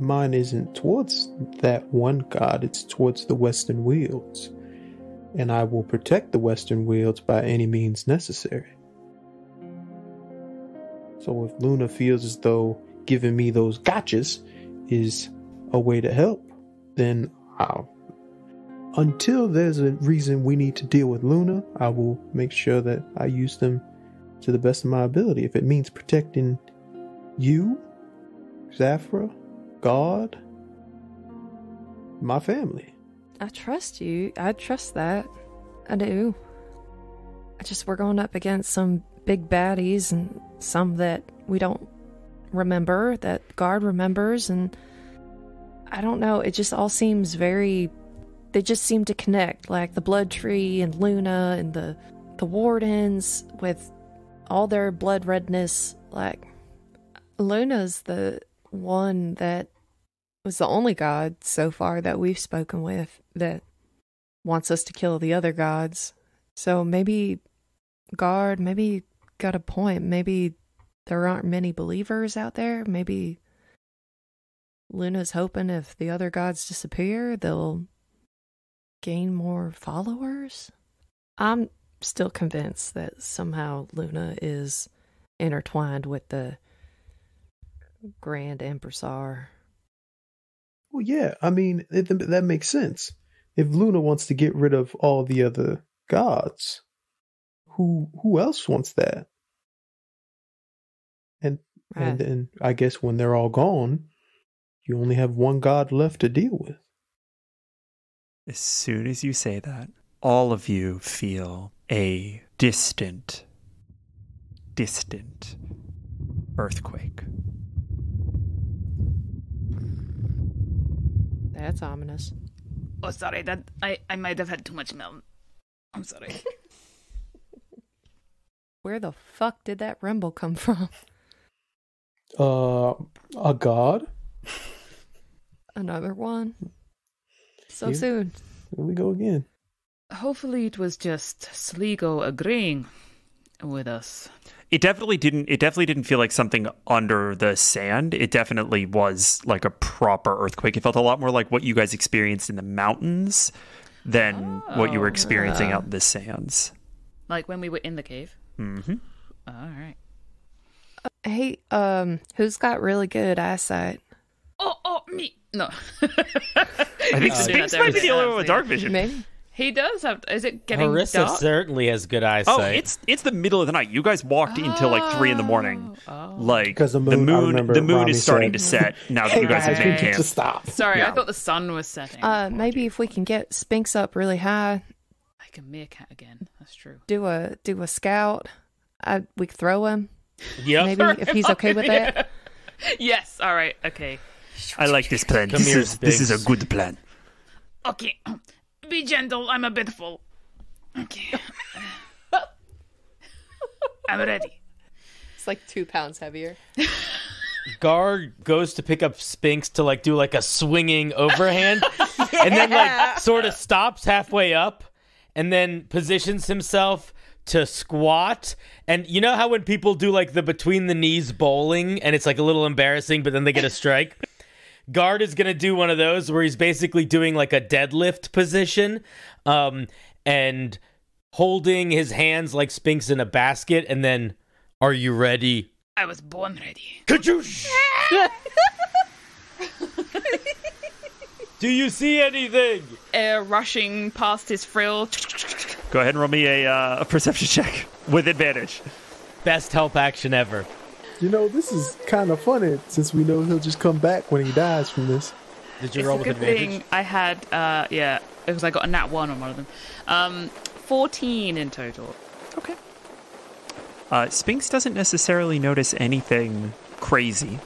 mine isn't towards that one God, it's towards the Western Wilds. And I will protect the Western Wilds by any means necessary. So if Luna feels as though giving me those gotchas is a way to help, then until there's a reason we need to deal with Luna, I will make sure that I use them to the best of my ability. If it means protecting you, Zafra, God, my family. I trust you. I trust that. I do. We're going up against some big baddies and some that we don't remember, that Guard remembers, and I don't know, it just all seems they just seem to connect, like the blood tree and Luna and the wardens with all their blood redness. Like, Luna's the one that was the only god so far that we've spoken with that wants us to kill the other gods. So maybe Guard got a point. Maybe there aren't many believers out there. Maybe Luna's hoping if the other gods disappear, they'll gain more followers. I'm still convinced that somehow Luna is intertwined with the Grand Empressar. Well, yeah, I mean, that makes sense. If Luna wants to get rid of all the other gods, who else wants that? And then I guess when they're all gone, you only have one god left to deal with. As soon as you say that, all of you feel a distant earthquake. That's ominous. Oh, sorry, that I might have had too much milk. I'm sorry. Where the fuck did that rumble come from? A god? Another one? So Yeah. soon. Here we go again. Hopefully it was just Sligo agreeing with us. It definitely didn't feel like something under the sand. It definitely was like a proper earthquake. It felt a lot more like what you guys experienced in the mountains than what you were experiencing out in the sands. Like when we were in the cave? Mm-hmm. All right. Hey, who's got really good eyesight? Oh, me. No. I think Sphinx might be the only one with dark vision. Maybe. He does have. Is it getting Harissa dark? certainly has good eyesight. Oh, it's the middle of the night. You guys walked until like 3 a.m. Like 'Cause the moon is starting to set now that you guys have been camped. Stop. Sorry, Yeah. I thought the sun was setting. Maybe if we can get Spinks up really high, like a meerkat again. That's true. do a scout. We could throw him. Yep. Maybe if he's okay with that. Yes. All right. Okay. I like this plan. Come here, This is a good plan. Okay. Be gentle. I'm a bit full. Okay. I'm ready. It's like 2 pounds heavier. Guard goes to pick up Spinks to like do like a swinging overhand and then like sort of stops halfway up and then positions himself to squat. And you know how when people do like the between the knees bowling and it's like a little embarrassing but then they get a strike? Guard is going to do one of those where he's basically doing like a deadlift position and holding his hands like Spinks in a basket and then, are you ready? I was born ready. Kadoosh! Do you see anything? Rushing past his frill. Go ahead and roll me a perception check with advantage. Best help action ever. This is kind of funny since we know he'll just come back when he dies from this. Did you roll with advantage? Thing I had, because I got a nat 1 on one of them. 14 in total. Okay. Spinks doesn't necessarily notice anything crazy.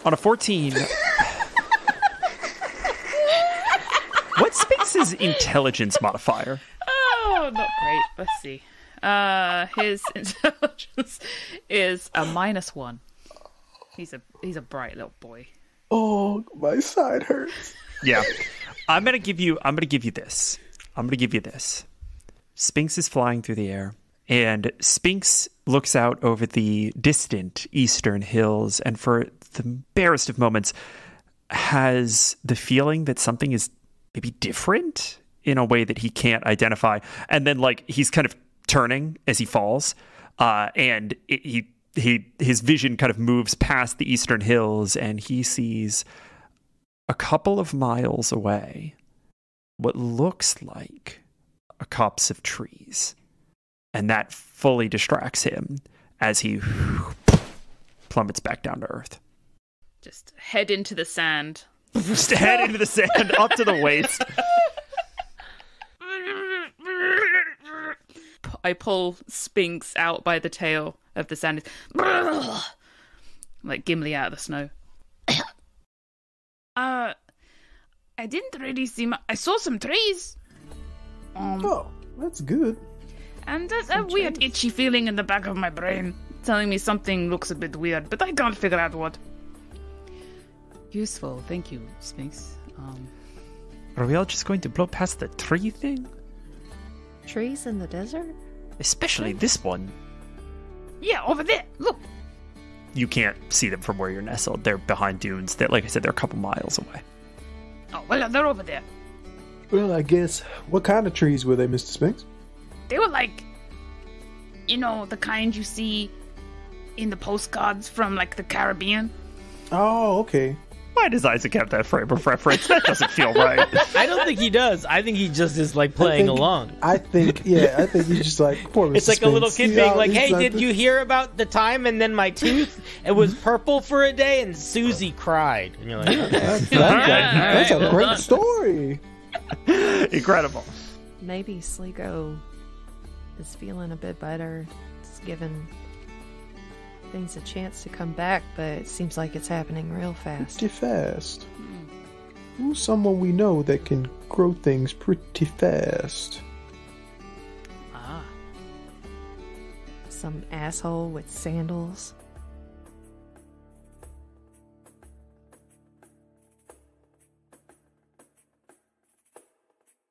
On a 14... What's Spinks' intelligence modifier? Oh, not great. Let's see. His intelligence is a -1. He's a bright little boy. Oh, my side hurts. Yeah. I'm gonna give you this. Spinks is flying through the air, and Spinks looks out over the distant eastern hills, and for the barest of moments has the feeling that something is maybe different in a way that he can't identify. And then he's kind of turning as he falls, and his vision kind of moves past the eastern hills, and he sees a couple of miles away what looks like a copse of trees. And that fully distracts him as he plummets back down to earth. Just head into the sand. Just head into the sand, up to the waist. I pull Spinks out by the tail of the sand. Like Gimli out of the snow. I didn't really see I saw some trees. Oh, that's good. And there's a weird itchy feeling in the back of my brain telling me something looks a bit weird, but I can't figure out what. Useful, thank you, Spinks. Are we all just going to blow past the tree thing? Trees in the desert? Especially this one. Yeah, over there, look. You can't see them from where you're nestled. They're behind dunes that, like I said, they're a couple miles away. Oh, well, they're over there. Well, I guess, what kind of trees were they, Mr. Spinks? They were like, the kind you see in the postcards from, the Caribbean. Oh, okay. Why does Isaac have that frame of reference? That doesn't feel right. I don't think he does. I think he just is playing along. I think he's just poor Mr. It's like Spinks. a little kid being hey, did you hear about the time and then my tooth? It was purple for a day and Susie cried. And you're like, that's a great story. Incredible. Maybe Sligo is feeling a bit better. It's given things a chance to come back, but it seems like it's happening real fast. Pretty fast. Who's someone we know that can grow things pretty fast? Some asshole with sandals.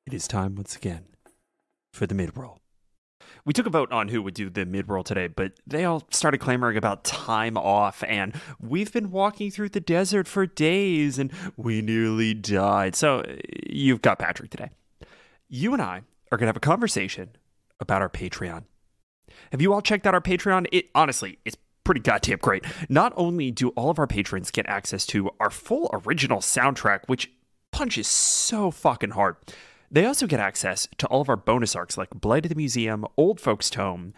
It is time once again for the mid-roll. We took a vote on who would do the mid-roll today, but they all started clamoring about time off, and we've been walking through the desert for days, and we nearly died. So you've got Patrick today. You and I are going to have a conversation about our Patreon. Have you all checked out our Patreon? Honestly, it's pretty goddamn great. Not only do all of our patrons get access to our full original soundtrack, which punches so fucking hard, they also get access to all of our bonus arcs like Blight at the Museum, Old Folks' Tome,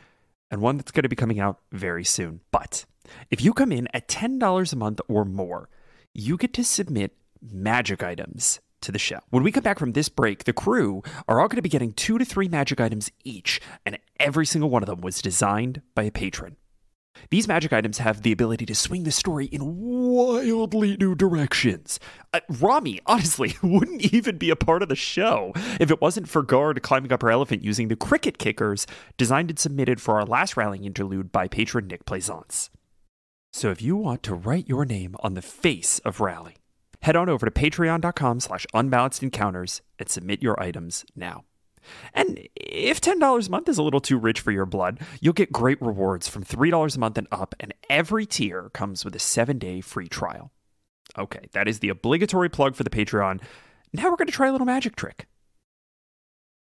and one that's going to be coming out very soon. But if you come in at $10 a month or more, you get to submit magic items to the show. When we come back from this break, the crew are all going to be getting 2 to 3 magic items each, and every single one of them was designed by a patron. These magic items have the ability to swing the story in wildly new directions. Rami, honestly, wouldn't even be a part of the show if it wasn't for Guard climbing up her elephant using the cricket kickers designed and submitted for our last Rallying Interlude by patron Nick Plaisance. So if you want to write your name on the face of Rally, head on over to patreon.com/unbalanced-encounters and submit your items now. And if $10 a month is a little too rich for your blood, you'll get great rewards from $3 a month and up, and every tier comes with a 7-day free trial. Okay, that is the obligatory plug for the Patreon. Now we're going to try a little magic trick.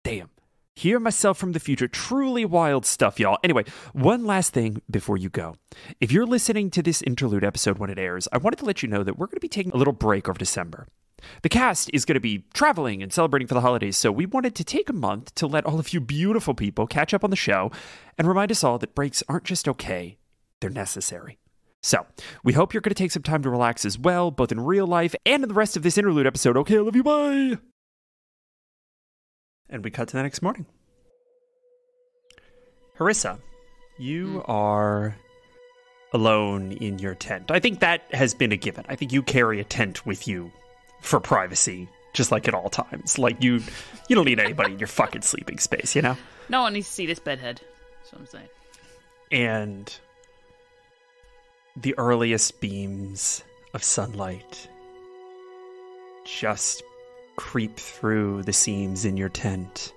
Damn. Hear myself from the future. Truly wild stuff, y'all. Anyway, one last thing before you go. If you're listening to this interlude episode when it airs, I wanted to let you know that we're going to be taking a little break over December. The cast is going to be traveling and celebrating for the holidays, so we wanted to take a month to let all of you beautiful people catch up on the show and remind us all that breaks aren't just okay, they're necessary. So, we hope you're going to take some time to relax as well, both in real life and in the rest of this interlude episode. Okay, I love you, bye! And we cut to the next morning. Harissa, you are alone in your tent. I think that has been a given. I think you carry a tent with you for privacy, just like at all times. Like, you don't need anybody in your fucking sleeping space, you know? No one needs to see this bedhead. That's what I'm saying. And the earliest beams of sunlight just creep through the seams in your tent.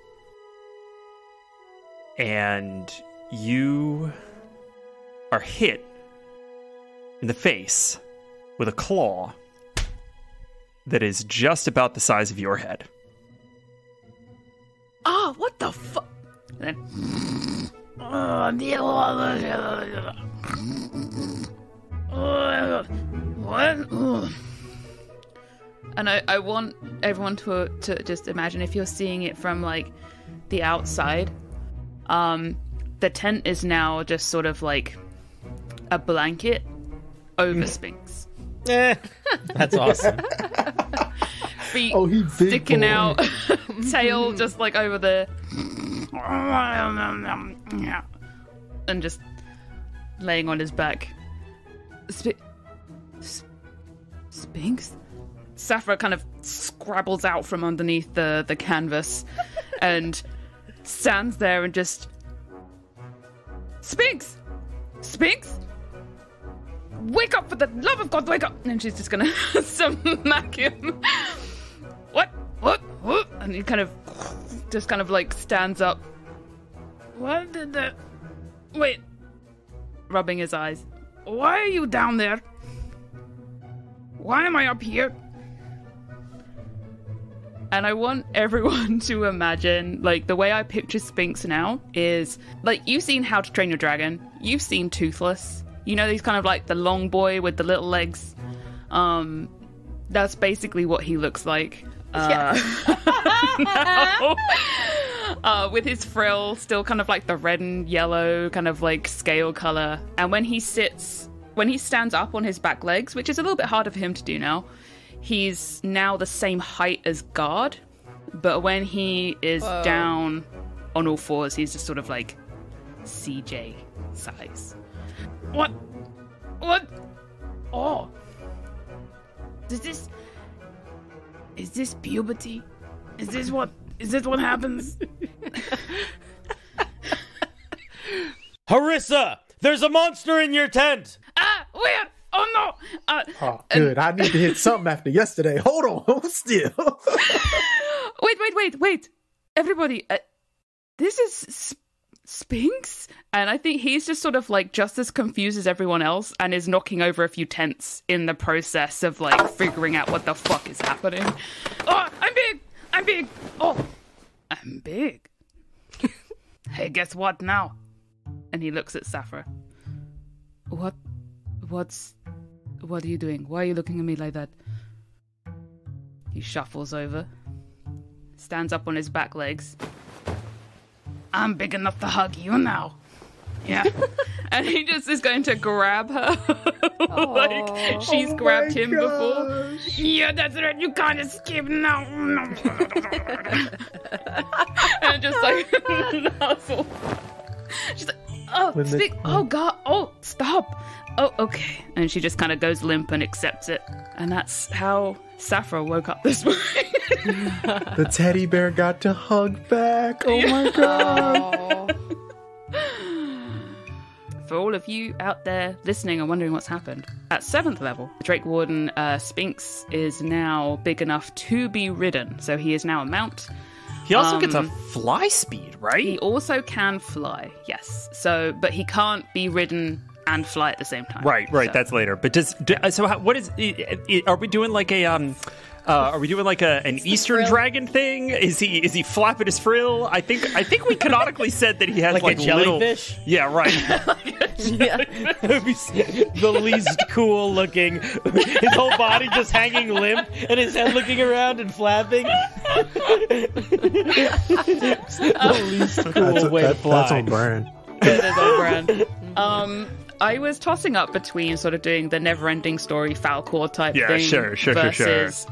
And you are hit in the face with a claw that is just about the size of your head. Oh, what the fuck? What? And I want everyone to just imagine, if you're seeing it from like the outside, the tent is now just sort of like a blanket over Spinks. That's awesome. Feet he big sticking boy. out, tail just like over the, and just laying on his back. Spinks? Sappho kind of scrabbles out from underneath the canvas and stands there and just... Spinks! Spinks! Wake up, for the love of God, wake up! And she's just gonna smack him. What? And he kind of like stands up. What did the... Wait. Rubbing his eyes. Why are you down there? Why am I up here? And I want everyone to imagine, like, the way I picture Spinks now is, like, you've seen How to Train Your Dragon. You've seen Toothless. You know, he's kind of like the long boy with the little legs. That's basically what he looks like. Now. With his frill still kind of like the red and yellow kind of like scale color. And when he stands up on his back legs, which is a little bit harder for him to do now, he's now the same height as Guard. But when he is down on all fours, he's just sort of like CJ size. What? Oh. Is this puberty? Is this what happens? Harissa, there's a monster in your tent. Where? Oh no! Oh, good. I need to hit something after yesterday. Hold on, hold still. Wait! Everybody, this is Spinks, and I think he's just sort of like just as confused as everyone else, and is knocking over a few tents in the process of like figuring out what the fuck is happening. Oh, I'm big. Oh, I'm big. Hey, guess what now? And he looks at Sappho. What are you doing? Why are you looking at me like that? He shuffles over, stands up on his back legs. I'm big enough to hug you now. Yeah. And he just is going to grab her like she's grabbed him before. Yeah, that's right. You can't escape now. And just like nuzzle. She's like, oh, speak. Oh, God. Oh, stop. Oh, okay. And she just kind of goes limp and accepts it. And that's how Sappho woke up this morning. The teddy bear got to hug back. Oh my God. For all of you out there listening and wondering what's happened, at 7th level, Drake Warden Spinks is now big enough to be ridden. So he is now a mount. He also gets a fly speed, right? He also can fly, yes. So, but he can't be ridden and fly at the same time. Right. So. That's later. But what is? Are we doing like a an Eastern dragon thing? Is he flapping his frill? I think we canonically said that he has like a jellyfish. Little, yeah, right. The least cool looking. His whole body just hanging limp, and his head looking around and flapping. The least cool way to fly. That's on brand. It is on brand. I was tossing up between sort of doing the never-ending story Falcor type thing versus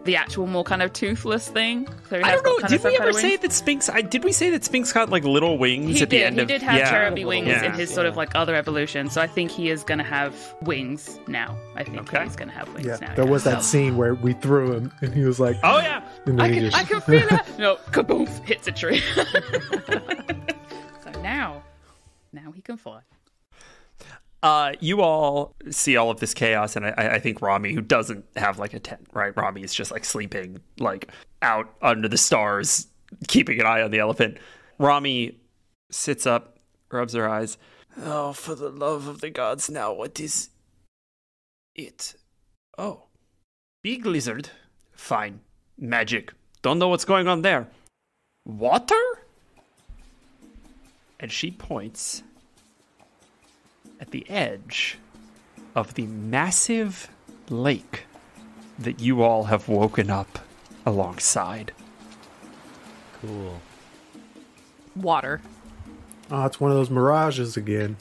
the actual more kind of toothless thing. So I don't know. Did we ever say that Sphinx? Did we say that Sphinx got like little wings at the end? He did have cheruby wings in his sort of like other evolution. So I think he is going to have wings now. I think he's going to have wings now. There was that scene where we threw him, and he was like, "Oh yeah, I can feel it." No, kaboom! Hits a tree. So now he can fly. You all see all of this chaos, and I think Rami, who doesn't have like a tent, right? Rami is just like sleeping like out under the stars, keeping an eye on the elephant. Rami sits up, rubs her eyes. Oh, for the love of the gods, now what is it? Oh, big lizard. Fine. Magic. Don't know what's going on there. Water? And she points at the edge of the massive lake that you all have woken up alongside. Cool. Water. oh, it's one of those mirages again.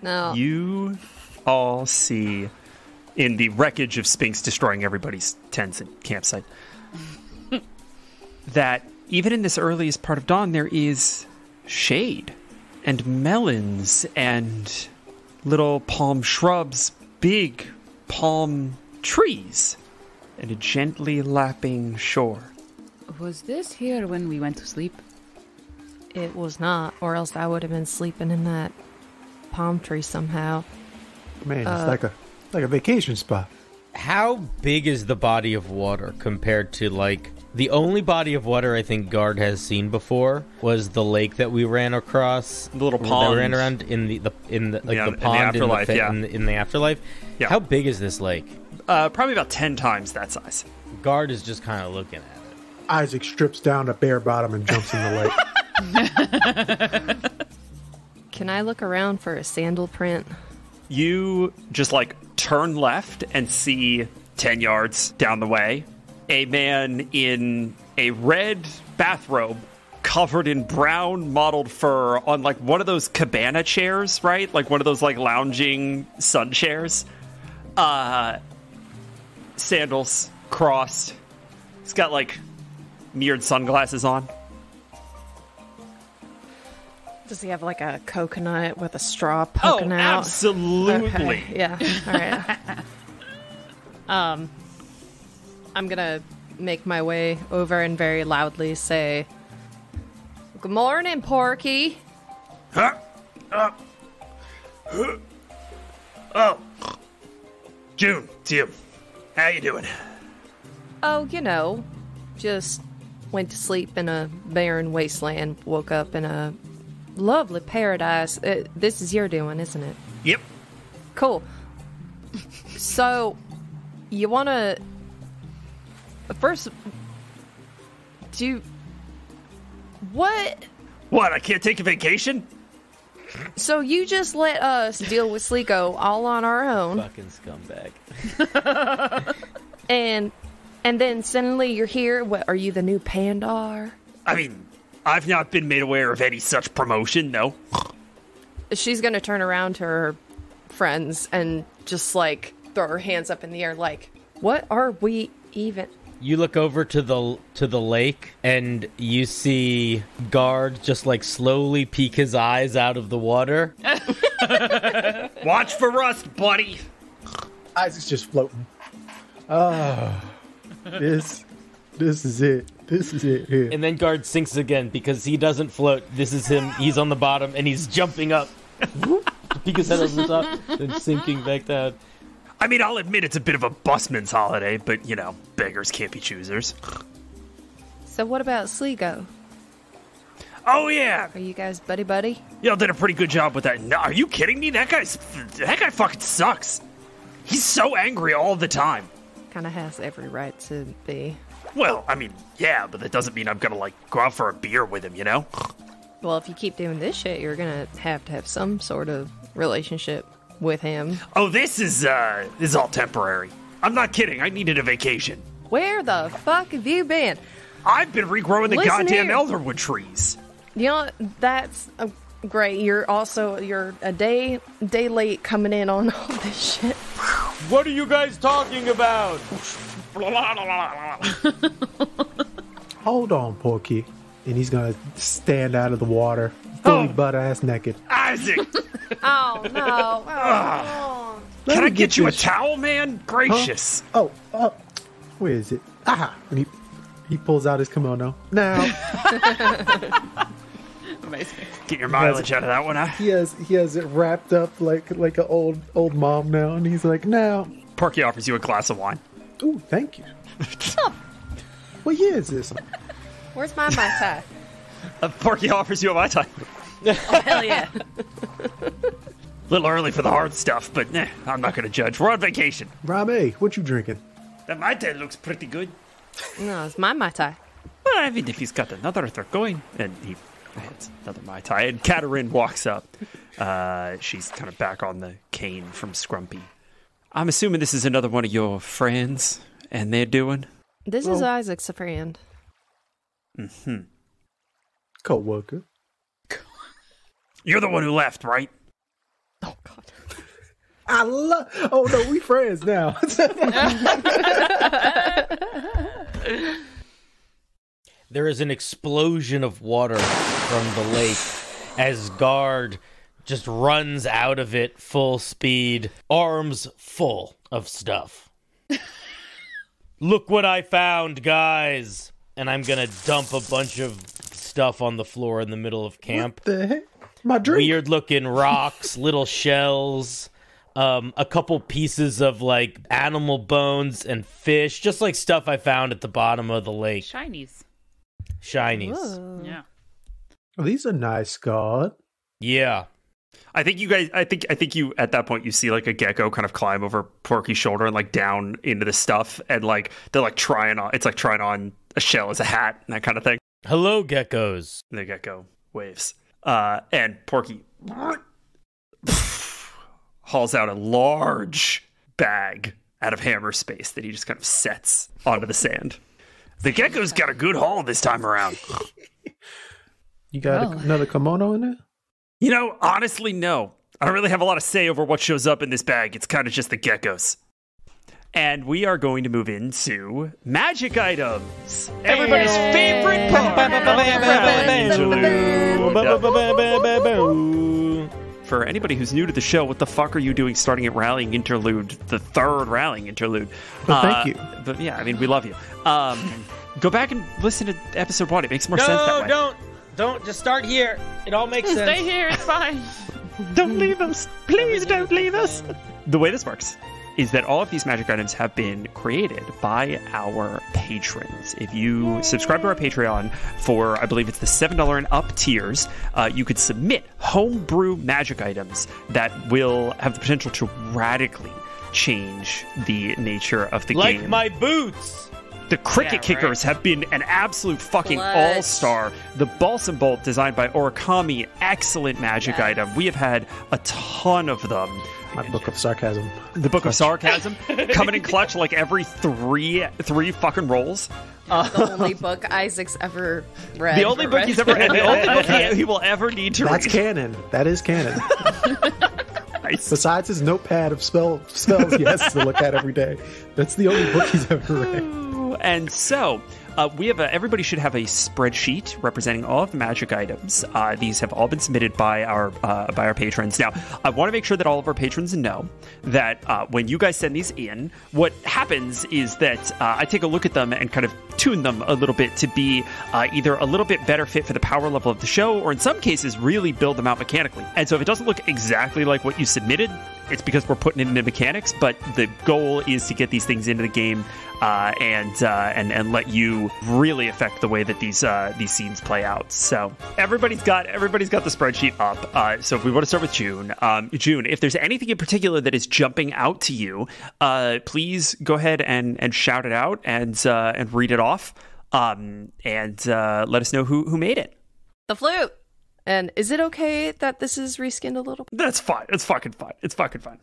No. You all see, in the wreckage of Sphinx destroying everybody's tents and campsite, that even in this earliest part of dawn, there is shade and melons and little palm shrubs, big palm trees, and a gently lapping shore. Was this here when we went to sleep? It was not, or else I would have been sleeping in that palm tree somehow. Man, it's like a vacation spot. How big is the body of water compared to, like, the only body of water I think Guard has seen before was the lake that we ran across. The little pond that we ran around in the pond in the afterlife. Yeah. How big is this lake? Probably about 10 times that size. Guard is just kind of looking at it. Isaac strips down to bare bottom and jumps in the lake. Can I look around for a sandal print? You just like turn left and see 10 yards down the way a man in a red bathrobe covered in brown mottled fur on like one of those cabana chairs, right? Like one of those like lounging sun chairs. Sandals crossed. He's got like mirrored sunglasses on. Does he have like a coconut with a straw poking out? Absolutely. Okay. Yeah. All right. I'm gonna make my way over and very loudly say, "Good morning, Porky." Oh, June, it's you. How you doing? Oh, just went to sleep in a barren wasteland, woke up in a lovely paradise. This is your doing, isn't it? Yep. Cool. So, you want to... First, What? What, I can't take a vacation? So you just let us deal with Sliko all on our own. Fucking scumbag. And then suddenly you're here. What, are you the new Pandar? I mean, I've not been made aware of any such promotion, no. She's gonna turn around to her friends and just like throw her hands up in the air like, what are we even... You look over to the lake and you see Guard just like slowly peek his eyes out of the water. Watch for rust, buddy. Isaac's just floating. Oh, this is it. This is it here. And then Guard sinks again because he doesn't float. This is him. He's on the bottom and he's jumping up. To peek his head over the top, then sinking back down. I mean, I'll admit it's a bit of a busman's holiday, but, you know, beggars can't be choosers. So what about Sligo? Oh, yeah. Are you guys buddy-buddy? Y'all did a pretty good job with that. No, are you kidding me? That guy fucking sucks. He's so angry all the time. Kind of has every right to be. Well, I mean, yeah, but that doesn't mean I'm gonna, like, go out for a beer with him, you know? Well, if you keep doing this shit, you're gonna have to have some sort of relationship with him. Oh, this is all temporary. I'm not kidding. I needed a vacation. Where the fuck have you been? I've been regrowing the Listen goddamn here. elderwood trees. You know, that's... Great. You're a day late coming in on all this shit. What are you guys talking about? Hold on, Porky. And he's gonna stand out of the water, fully butt-ass naked. Isaac! Oh, no. Oh. Can I get you a towel, man? Gracious. Huh? Oh, where is it? Ah! And he pulls out his kimono. Now. Amazing. Get your mileage out of that one, huh? He has it wrapped up like an old mom now, and he's like, now. Porky offers you a glass of wine. Ooh, thank you. What year is this? Where's my Mai Tai? Porky offers you a Mai Tai. Oh, hell yeah. Little early for the hard stuff, but I'm not going to judge. We're on vacation. Rame, what you drinking? That Mai Tai looks pretty good. No, it's my Mai Tai. Well, I mean, if he's got another, they're going. And he has another Mai Tai. And Katerin walks up. She's kind of back on the cane from Scrumpy. I'm assuming this is another one of your friends, and they're doing? This is Isaac's friend. Mm-hmm. Co-worker. You're the one who left, right? Oh, God. Oh, no, we friends now. There is an explosion of water from the lake as Guard just runs out of it full speed, arms full of stuff. Look what I found, guys! And I'm gonna dump a bunch of stuff on the floor in the middle of camp. What the heck? My drink. Weird looking rocks, little shells, a couple pieces of like animal bones and fish, just like stuff I found at the bottom of the lake. Shinies. Whoa. Yeah. Oh, these are nice, God. Yeah. I think you guys, I think you, at that point, you see like a gecko kind of climb over Porky's shoulder and like down into the stuff. And like, they're like trying on a shell as a hat and that kind of thing. Hello, geckos. And the gecko waves. And Porky hauls out a large bag out of hammer space that he just kind of sets onto the sand. The gecko's got a good haul this time around. You got another kimono in there? You know, honestly, no. I don't really have a lot of say over what shows up in this bag. It's kind of just the geckos. And we are going to move into magic items. Everybody's favorite part. For anybody who's new to the show, what the fuck are you doing starting at Rallying Interlude, the third Rallying Interlude? Well, thank you. But yeah, I mean, we love you. Go back and listen to episode 1. It makes more sense that way. Don't. Just start here. It all makes sense. Stay here, it's fine. Don't leave us. Please don't leave us. The way this works is that all of these magic items have been created by our patrons. If you subscribe to our Patreon for, I believe it's the $7 and up tiers, you could submit homebrew magic items that will have the potential to radically change the nature of the game. Like my boots! The cricket kickers have been an absolute fucking all-star. The balsam bolt designed by Origami, excellent magic item. We have had a ton of them. My book of sarcasm. The book of sarcasm coming in clutch like every three fucking rolls. The only book Isaac's ever read. The only book he's ever read. The only book he will ever need to read. That's canon. That is canon. Nice. Besides his notepad of spells he has to look at every day. That's the only book he's ever read. And so we have everybody should have a spreadsheet representing all of the magic items. These have all been submitted by our patrons. Now, I want to make sure that all of our patrons know that when you guys send these in, what happens is that I take a look at them and kind of tune them a little bit to be either a little bit better fit for the power level of the show, or in some cases, really build them out mechanically. And so if it doesn't look exactly like what you submitted, it's because we're putting it into mechanics, but the goal is to get these things into the game and let you really affect the way that these scenes play out. So everybody's got the spreadsheet up. So if we want to start with June, June, if there's anything in particular that is jumping out to you, please go ahead and shout it out and read it off, and let us know who made it. The flute. And is it okay that this is reskinned a little bit? That's fine. It's fucking fine. It's fucking fine.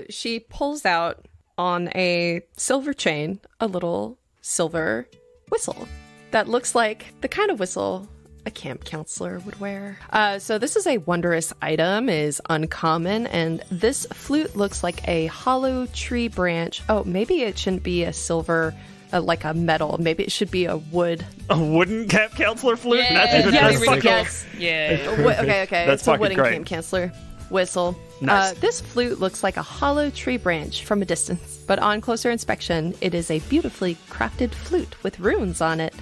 She pulls out on a silver chain a little silver whistle that looks like the kind of whistle a camp counselor would wear. So this is a wondrous item, is uncommon, and this flute looks like a hollow tree branch. Oh, maybe it shouldn't be a silver, like a metal. Maybe it should be a wood. A wooden camp counselor flute? Yeah, That's fucking yes. Yeah. Okay. That's it's a wooden great. camp counselor whistle. Nice. This flute looks like a hollow tree branch from a distance, but on closer inspection, it is a beautifully crafted flute with runes on it.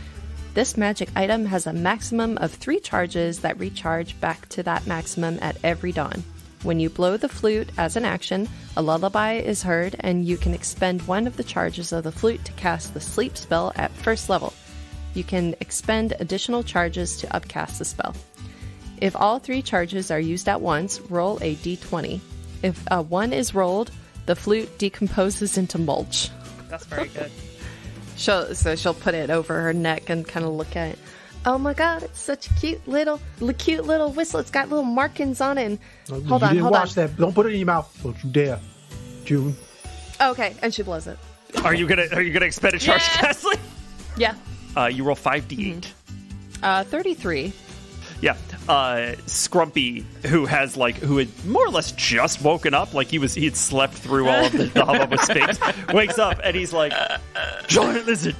This magic item has a maximum of 3 charges that recharge back to that maximum at every dawn. When you blow the flute as an action, a lullaby is heard, and you can expend one of the charges of the flute to cast the sleep spell at first level. You can expend additional charges to upcast the spell. If all 3 charges are used at once, roll a d20. If a 1 is rolled, the flute decomposes into mulch. That's very good. She'll put it over her neck and kind of look at it. Oh my god, it's such a cute little whistle. It's got little markings on it. And hold on. That. Don't put it in your mouth. Don't you dare, June. Okay, and she blows it. Are you gonna expend a charge, Kathleen? Yeah. You roll 5d8. 33. Yeah. Scrumpy, who had more or less just woken up, like he had slept through all of the hubbub with Sphinx, wakes up and he's like, giant lizard.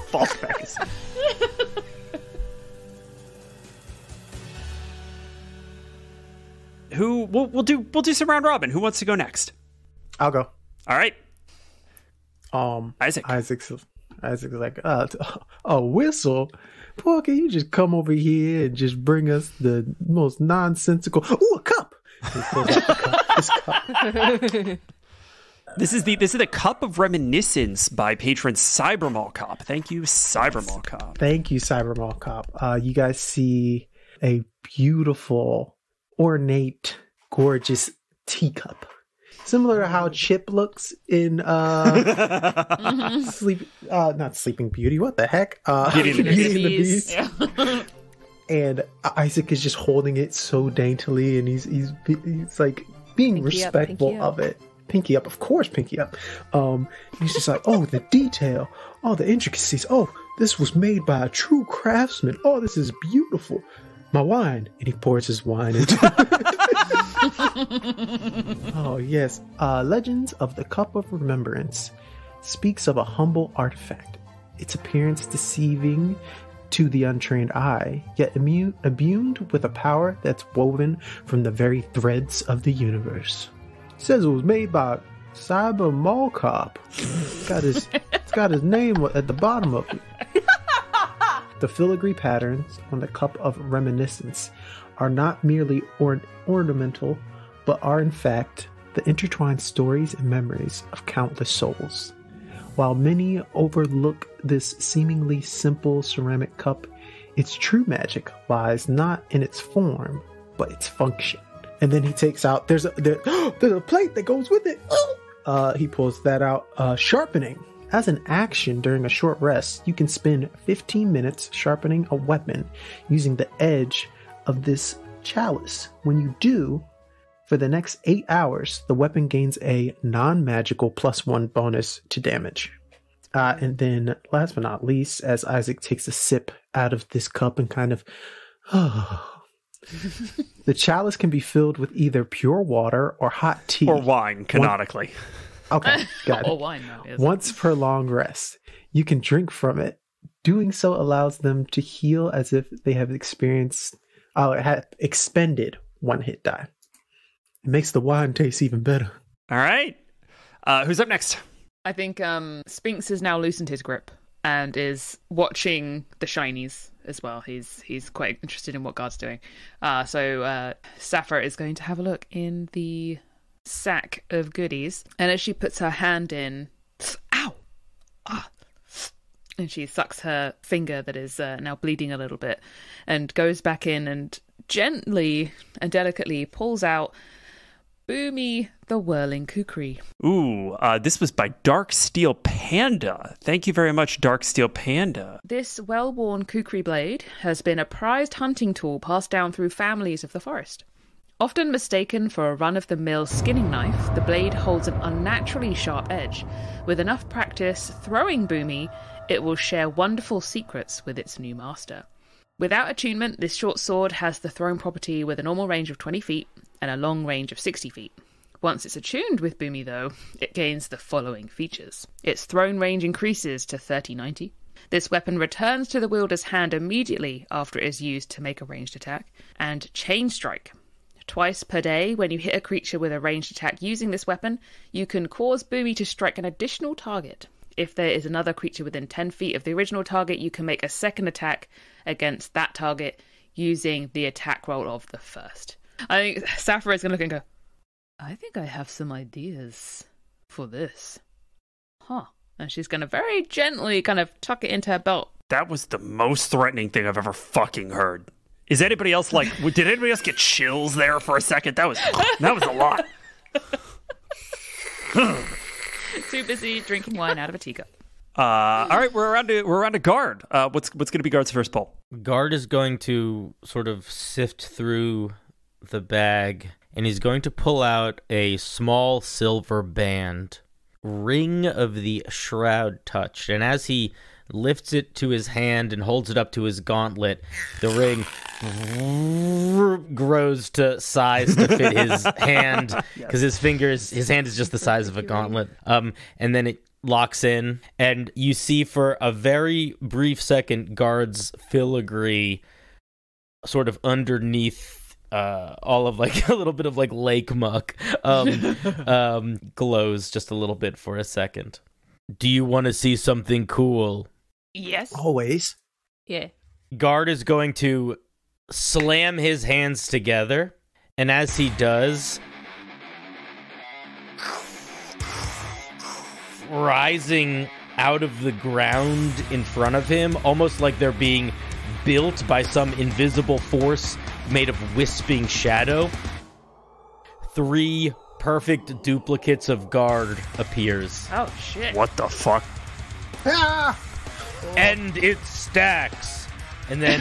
False back asleep. We'll do some round robin. Who wants to go next? I'll go. All right. Isaac's like, a whistle? Porky, you just come over here and just bring us the most nonsensical. Ooh, a cup! He pulls out the cup. This cup. This is the Cup of Reminiscence by patron Cybermall Cop. Thank you, Cybermall Cop. Thank you, Cybermall Cop. You guys see a beautiful, ornate, gorgeous teacup. Similar to how Chip looks in not Sleeping Beauty. What the heck? Beauty and the Beast. Yeah. And Isaac is just holding it so daintily, and he's like being Pinky respectful up. of it. Pinky up, of course, pinky up. He's just like, oh, the detail, oh, the intricacies. Oh, this was made by a true craftsman. Oh, this is beautiful. My wine, and he pours his wine into Oh, yes. Legends of the Cup of Remembrance speaks of a humble artifact, its appearance deceiving to the untrained eye, yet imbued with a power that's woven from the very threads of the universe. It says it was made by Cyber Mall Cop. It's got his name at the bottom of it. The filigree patterns on the Cup of Reminiscence are not merely ornamental, but are in fact the intertwined stories and memories of countless souls. While many overlook this seemingly simple ceramic cup, its true magic lies not in its form, but its function. And then he takes out, there's a plate that goes with it. He pulls that out. Sharpening. As an action during a short rest, you can spend 15 minutes sharpening a weapon using the edge of this chalice. When you do, for the next 8 hours, the weapon gains a non-magical +1 bonus to damage. And then, last but not least, as Isaac takes a sip out of this cup and kind of... the chalice can be filled with either pure water or hot tea. Or wine, canonically. Okay, got it. Or wine, that is. Once per long rest, you can drink from it. Doing so allows them to heal as if they have expended 1 hit die. It makes the wine taste even better. All right. Who's up next? I think Sphinx has now loosened his grip and is watching the shinies as well. He's quite interested in what Guard's doing. So Sapphire is going to have a look in the sack of goodies, and as she puts her hand in, ow, and she sucks her finger that is now bleeding a little bit, and goes back in and gently and delicately pulls out Boomy the Whirling Kukri. Ooh, this was by Dark Steel Panda. Thank you very much, Dark Steel Panda. This well-worn kukri blade has been a prized hunting tool passed down through families of the forest. Often mistaken for a run-of-the-mill skinning knife, the blade holds an unnaturally sharp edge. With enough practice throwing Boomy, It will share wonderful secrets with its new master. Without attunement, this short sword has the thrown property with a normal range of 20 feet and a long range of 60 feet. Once it's attuned with Boomy, though, it gains the following features. Its thrown range increases to 30-90. This weapon returns to the wielder's hand immediately after it is used to make a ranged attack. And Chain Strike. Twice per day, when you hit a creature with a ranged attack using this weapon, you can cause Boomy to strike an additional target. If there is another creature within 10 feet of the original target, you can make a second attack against that target using the attack roll of the first. I think Sappho is going to look and go, I think I have some ideas for this. Huh. And she's going to very gently kind of tuck it into her belt. That was the most threatening thing I've ever fucking heard. Is anybody else like, did anybody else get chills there for a second? That was a lot. Too busy drinking wine out of a teacup. All right, we're around to Guard. What's going to be Guard's first pull? Guard is going to sort of sift through the bag, and he's going to pull out a small silver band, Ring of the Shroud Touch. And as he lifts it to his hand and holds it up to his gauntlet, the ring grows to size to fit his hand, because his hand is just the size of a gauntlet. And then it locks in, and you see for a very brief second Guard's filigree sort of underneath all of like a little bit of like lake muck glows just a little bit for a second. Do you want to see something cool? Yes. Always. Yeah. Guard is going to slam his hands together, and as he does, rising out of the ground in front of him, almost like they're being built by some invisible force made of wisping shadow, 3 perfect duplicates of Guard appears. Oh, shit. What the fuck? And it stacks. And then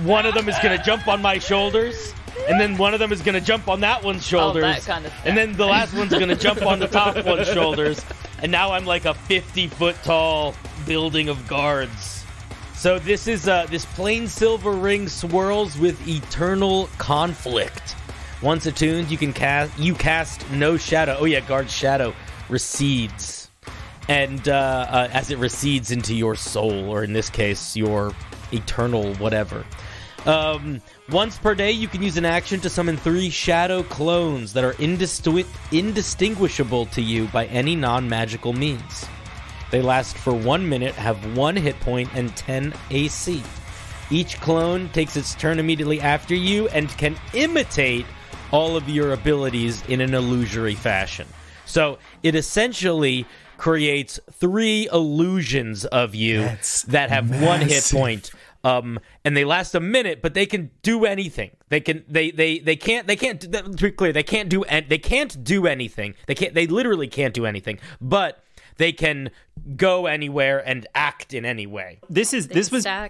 one of them is going to jump on my shoulders, and then one of them is going to jump on that one's shoulders, that kind of stuff. And then the last one's going to jump on the top one's shoulders, and now I'm like a 50-foot tall building of guards. So this is this plain silver ring swirls with eternal conflict. Once attuned, you cast no shadow. Oh yeah, Guard's shadow recedes, and as it recedes into your soul, or in this case, your eternal whatever. Once per day, you can use an action to summon 3 shadow clones that are indistinguishable to you by any non-magical means. They last for 1 minute, have 1 hit point, and 10 AC. Each clone takes its turn immediately after you and can imitate all of your abilities in an illusory fashion. So it essentially creates 3 illusions of you that have massive. 1 hit point. And they last a minute, but they can do anything. They can't to be clear, they can't do anything. They literally can't do anything. But they can go anywhere and act in any way. This was by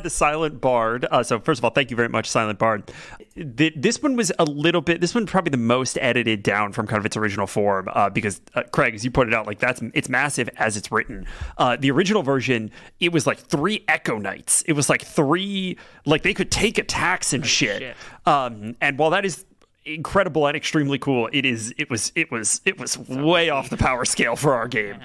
the Silent Bard. So first of all, thank you very much, Silent Bard. This one was probably the most edited down from kind of its original form, because Craig, as you pointed out, like it's massive as it's written. The original version, it was like 3 Echo Knights. It was like 3, like they could take attacks and shit. And while that is incredible and extremely cool, it was way off the power scale for our game.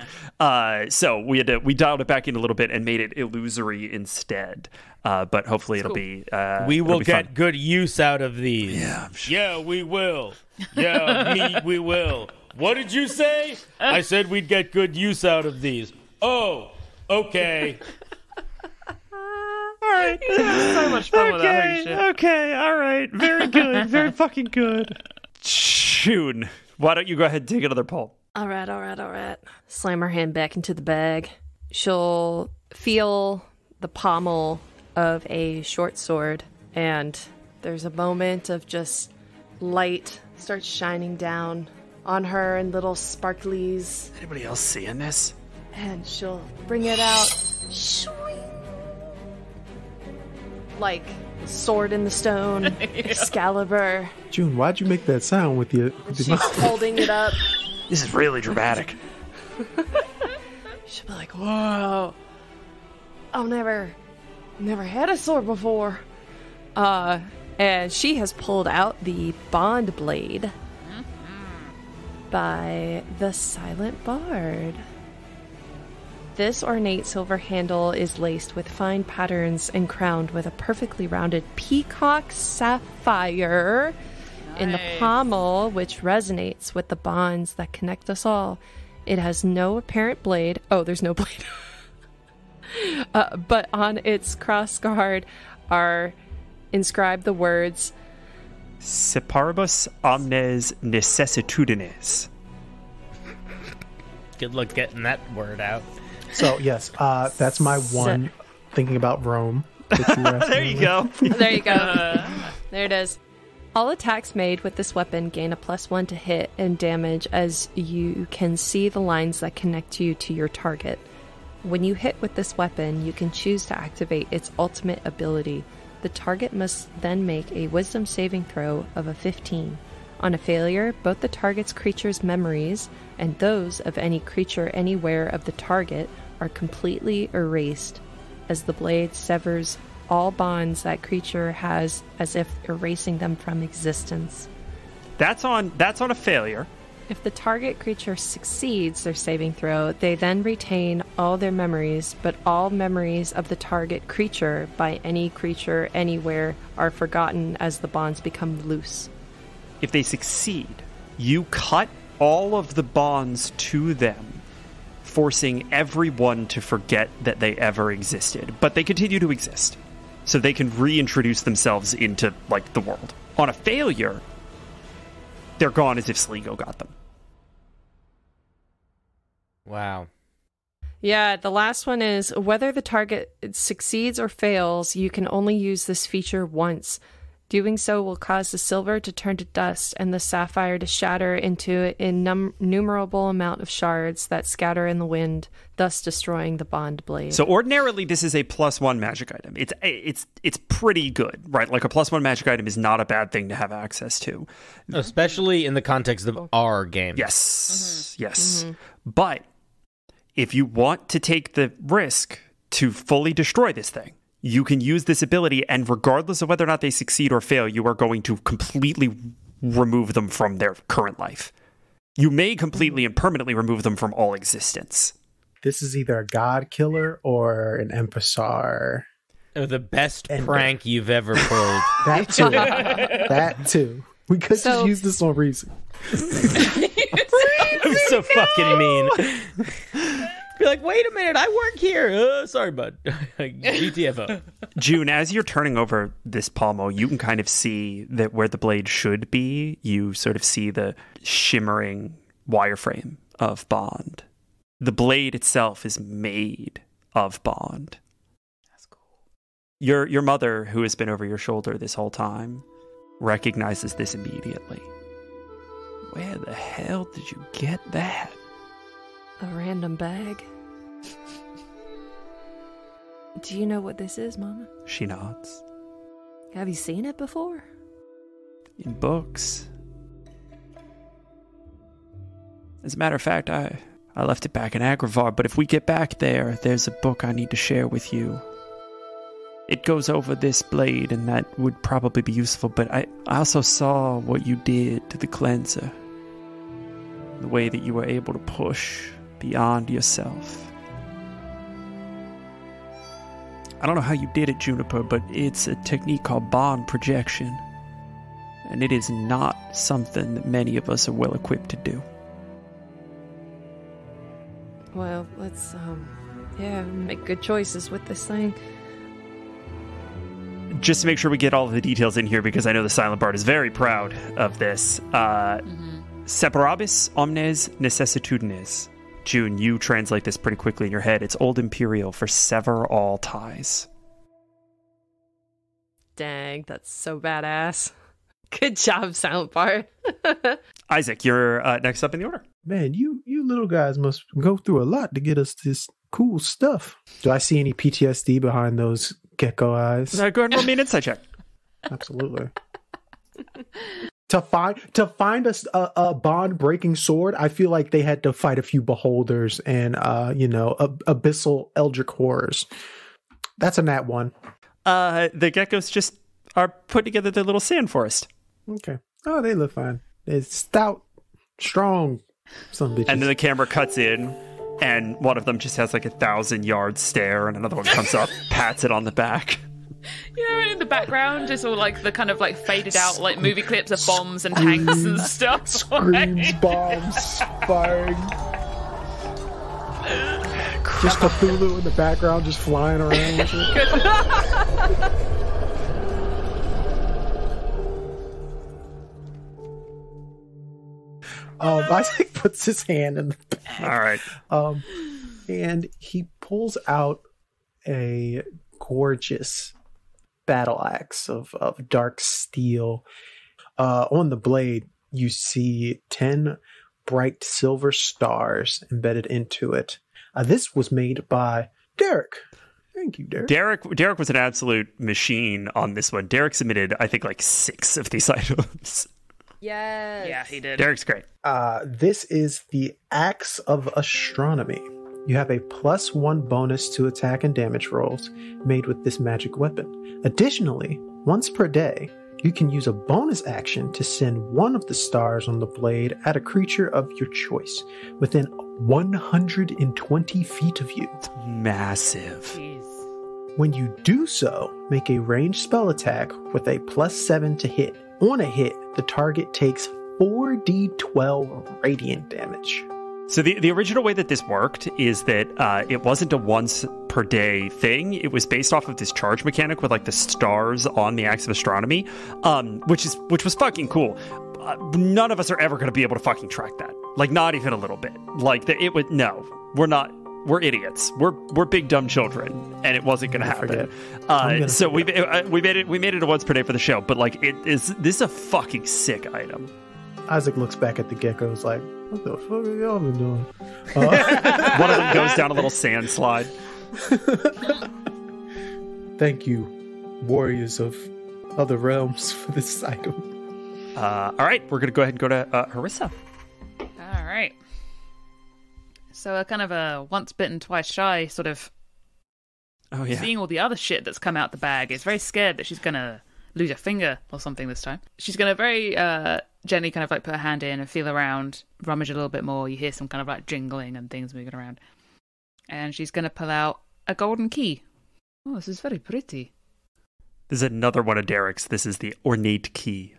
So we dialed it back in a little bit and made it illusory instead. But hopefully it'll be we will get fun. Good use out of these. Yeah, I'm sure. Yeah, we will. Yeah, we will. What did you say? I said we'd get good use out of these. Oh, okay. All right. So much fun with that. Holy shit. Okay, all right. Very good. Very fucking good. Shun, why don't you go ahead and take another pull? All right. Slam her hand back into the bag. She'll feel the pommel of a short sword, and there's a moment of just light starts shining down on her in little sparklies. Anybody else seeing this? And she'll bring it out. Like sword in the stone, Excalibur. June, why'd you make that sound with your She's holding it up. This is really dramatic. She'll be like, whoa, I've never had a sword before. And she has pulled out the Bond Blade by the Silent Bard. This ornate silver handle is laced with fine patterns and crowned with a perfectly rounded peacock sapphire in the pommel, which resonates with the bonds that connect us all. It has no apparent blade. Oh, there's no blade. But on its crossguard are inscribed the words Separibus omnes necessitudines. Good luck getting that word out. So, yes, that's my one thinking about Rome. There you go. There you go. There it is. All attacks made with this weapon gain a +1 to hit and damage as you can see the lines that connect you to your target. When you hit with this weapon, you can choose to activate its ultimate ability. The target must then make a wisdom saving throw of a 15. On a failure, both the target's creature's memories and those of any creature anywhere of the target are completely erased, as the blade severs all bonds that creature has, as if erasing them from existence. That's on a failure. If the target creature succeeds their saving throw, they then retain all their memories, but all memories of the target creature by any creature anywhere are forgotten as the bonds become loose. If they succeed, you cut all of the bonds to them, forcing everyone to forget that they ever existed. But they continue to exist, so they can reintroduce themselves into, like, the world. On a failure, they're gone as if Sligo got them. Wow. Yeah, the last one is whether the target succeeds or fails, you can only use this feature once. Doing so will cause the silver to turn to dust and the sapphire to shatter into an innumerable amount of shards that scatter in the wind, thus destroying the bond blade. So ordinarily, this is a +1 magic item. It's pretty good, right? Like a +1 magic item is not a bad thing to have access to, especially in the context of our game. Yes, yes. But if you want to take the risk to fully destroy this thing, you can use this ability, and regardless of whether or not they succeed or fail, you are going to completely remove them from their current life. You may completely and permanently remove them from all existence. This is either a god killer or an empressar. Oh, the best prank you've ever pulled. That too. That too. We could just use this on reason. I'm so fucking mean. Be like, wait a minute, I work here. Sorry, bud. GTFO. June, as you're turning over this pommel, you can kind of see that where the blade should be, you sort of see the shimmering wireframe of Bond. The blade itself is made of Bond. That's cool. Your mother, who has been over your shoulder this whole time, recognizes this immediately. Where the hell did you get that? A random bag. Do you know what this is, Mama? She nods. Have you seen it before? In books. As a matter of fact, I left it back in Agrivar, but if we get back there, there's a book I need to share with you. It goes over this blade, and that would probably be useful, but I also saw what you did to the cleanser. The way that you were able to push beyond yourself. I don't know how you did it, Juniper, but it's a technique called bond projection. And it is not something that many of us are well equipped to do. Well, let's, make good choices with this thing. Just to make sure we get all of the details in here, because I know the Silent Bard is very proud of this. Separabis omnes necessitudines. June, you translate this pretty quickly in your head. It's Old Imperial for sever all ties. Dang, that's so badass. Good job, Silent Bard. Isaac, you're next up in the order. Man, you little guys must go through a lot to get us this cool stuff. Do I see any PTSD behind those gecko eyes? Go ahead and roll me an insight check. Absolutely. To find a bond breaking sword, I feel like they had to fight a few beholders and abyssal eldritch horrors. That's a nat 1. The geckos just are putting together their little sand forest. Okay. Oh, they look fine. It's stout, strong. Some bitches. And then the camera cuts in, and one of them just has like 1,000-yard stare, and another one comes up, pats it on the back. In the background, just all like the kind of like faded out like movie clips of bombs and tanks and stuff. Screams, bombs, firing. Just Cthulhu in the background, just flying around and shit. Isaac puts his hand in the bag. All right. And he pulls out a gorgeous battle axe of dark steel. On the blade, you see 10 bright silver stars embedded into it. This was made by Derek. Thank you, Derek. Derek was an absolute machine on this one. Derek submitted, I think, like 6 of these items. Yes. Yeah, he did. Derek's great. This is the Axe of Astronomy. You have a +1 bonus to attack and damage rolls made with this magic weapon. Additionally, once per day, you can use a bonus action to send one of the stars on the blade at a creature of your choice within 120 feet of you. It's massive. Jeez. When you do so, make a ranged spell attack with a +7 to hit. On a hit, the target takes 4d12 radiant damage. So the original way that this worked is that it wasn't a once per day thing. It was based off of this charge mechanic with like the stars on the Axe of Astronomy, which was fucking cool. None of us are ever going to be able to fucking track that. Like, not even a little bit. Like, we're not. We're idiots. We're big dumb children, and it wasn't going to happen. So we made it a once per day for the show. But like, this is a fucking sick item. Isaac looks back at the geckos like, what the fuck have y'all been doing? One of them goes down a little sand slide. Thank you, warriors of other realms, for this item. All right, we're going to go ahead and go to Harissa. All right. So a kind of a once bitten, twice shy sort of seeing all the other shit that's come out the bag is very scared that she's going to lose a finger or something this time. She's going to very gently kind of like put her hand in and feel around, rummage a little bit more. You hear some kind of like jingling and things moving around. And she's going to pull out a golden key. Oh, this is very pretty. This is another one of Derek's. This is the ornate key.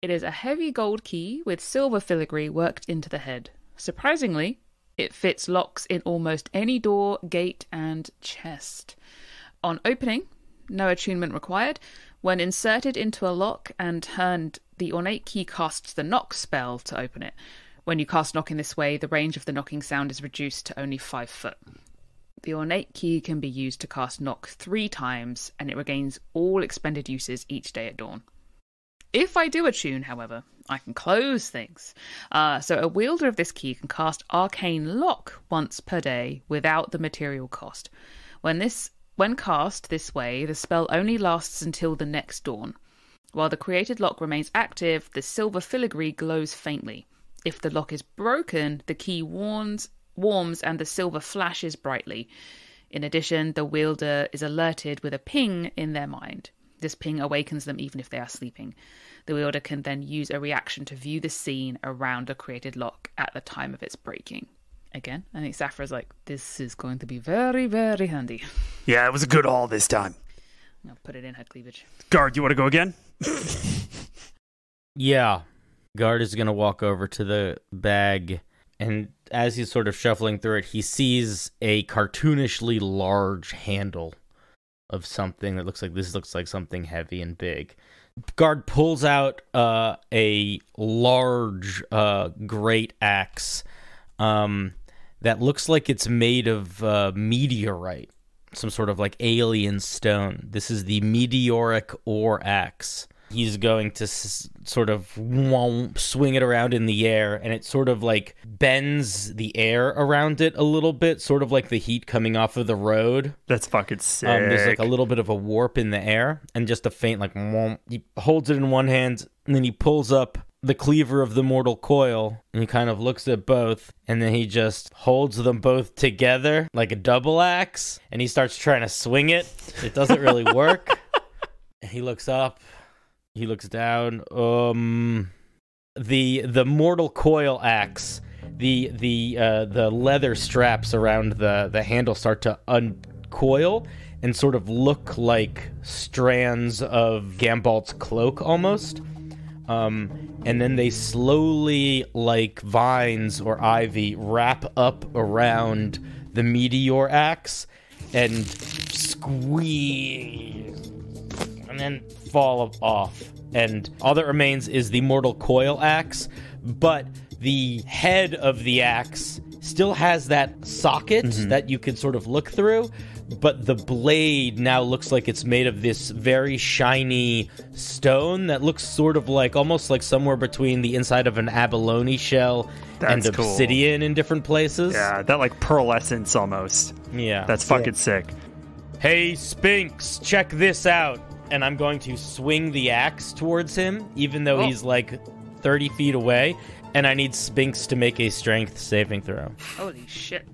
It is a heavy gold key with silver filigree worked into the head. Surprisingly, it fits locks in almost any door, gate, and chest. On opening, no attunement required. When inserted into a lock and turned, the ornate key casts the knock spell to open it. When you cast knock in this way, the range of the knocking sound is reduced to only 5 foot. The ornate key can be used to cast knock 3 times, and it regains all expended uses each day at dawn. If I do attune, however, I can close things. So a wielder of this key can cast Arcane Lock once per day without the material cost. When cast this way, the spell only lasts until the next dawn. While the created lock remains active, the silver filigree glows faintly. If the lock is broken, the key warms and the silver flashes brightly. In addition, the wielder is alerted with a ping in their mind. This ping awakens them even if they are sleeping. The wielder can then use a reaction to view the scene around the created lock at the time of its breaking. Again, I think Saphra's like, this is going to be very, very handy. Yeah, it was a good haul this time. I'll put it in her cleavage. Guard, you want to go again? Yeah. Guard is going to walk over to the bag, and as he's sort of shuffling through it, he sees a cartoonishly large handle of something that looks like something heavy and big. Guard pulls out a large great axe that looks like it's made of meteorite, some sort of like alien stone. This is the meteoric ore axe. He's going to sort of swing it around in the air, and it sort of like bends the air around it a little bit, sort of like the heat coming off of the road. That's fucking sick. There's like a little bit of a warp in the air, and just a faint like, he holds it in one hand, and then he pulls up the cleaver of the mortal coil, and he kind of looks at both, and then he just holds them both together like a double axe, and he starts trying to swing it. It doesn't really work. And he looks up, he looks down. The mortal coil axe, the leather straps around the handle start to uncoil and sort of look like strands of Gambalt's cloak almost. And then they slowly, like vines or ivy, wrap up around the meteor axe and squeeze, and then fall off. And all that remains is the mortal coil axe, but the head of the axe still has that socket that you can sort of look through, but the blade now looks like it's made of this very shiny stone that looks sort of like, almost like somewhere between the inside of an abalone shell and obsidian in different places. Yeah, that like pearlescence almost. Yeah. That's fucking sick. Hey, Sphinx, check this out. And I'm going to swing the axe towards him, even though he's like 30 feet away, and I need Sphinx to make a strength saving throw. Holy shit.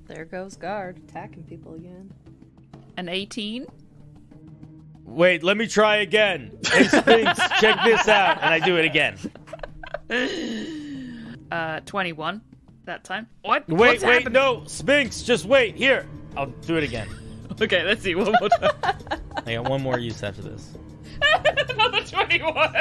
There goes Guard, attacking people again. An 18? Wait, let me try again. Hey, Sphinx, check this out. And I do it again. 21 that time. What? Wait, no. Sphinx, just wait. Here. I'll do it again. Okay, let's see. One more time. I got one more use after this. Another 21.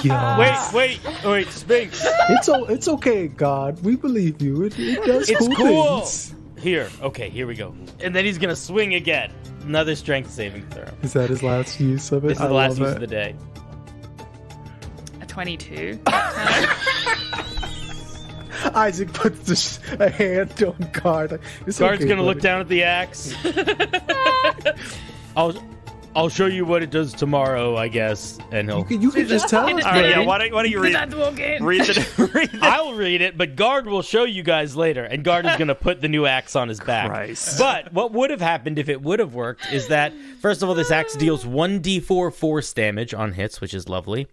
Yeah. Wait, Sphinx. It's okay, God. We believe you. It does It's cool things. Here we go. And then he's gonna swing again. Another strength saving throw. Is that his last use of it? This is the last use of the day. A 22. Isaac puts a hand on Guard. Guard's gonna look down at the axe. I'll show you what it does tomorrow, I guess, and he'll. You can just tell us. All right, yeah. Why don't you read it? Read it. I'll read it, but Guard will show you guys later, and Guard is gonna put the new axe on his back. Christ. But what would have happened if it would have worked is that, first of all, this axe deals 1d4 force damage on hits, which is lovely,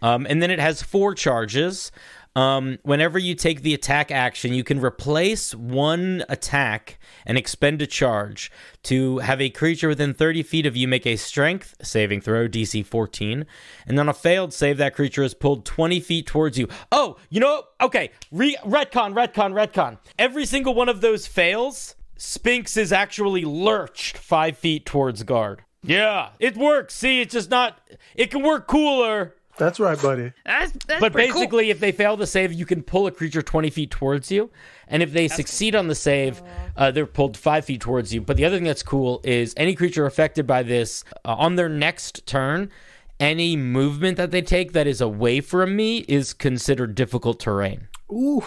and then it has 4 charges. Whenever you take the attack action, you can replace one attack and expend a charge to have a creature within 30 feet of you make a strength saving throw, DC 14. And on a failed save, that creature is pulled 20 feet towards you. Oh, you know, okay, retcon. Every single one of those fails, Sphinx is actually lurched 5 feet towards Guard. Yeah, it works. See, it's just not, it can work cooler. That's right, buddy. That's but basically, cool. if they fail the save, you can pull a creature 20 feet towards you. And if they succeed on the save, they're pulled 5 feet towards you. But the other thing that's cool is any creature affected by this, on their next turn, any movement that they take that is away from me is considered difficult terrain. Ooh.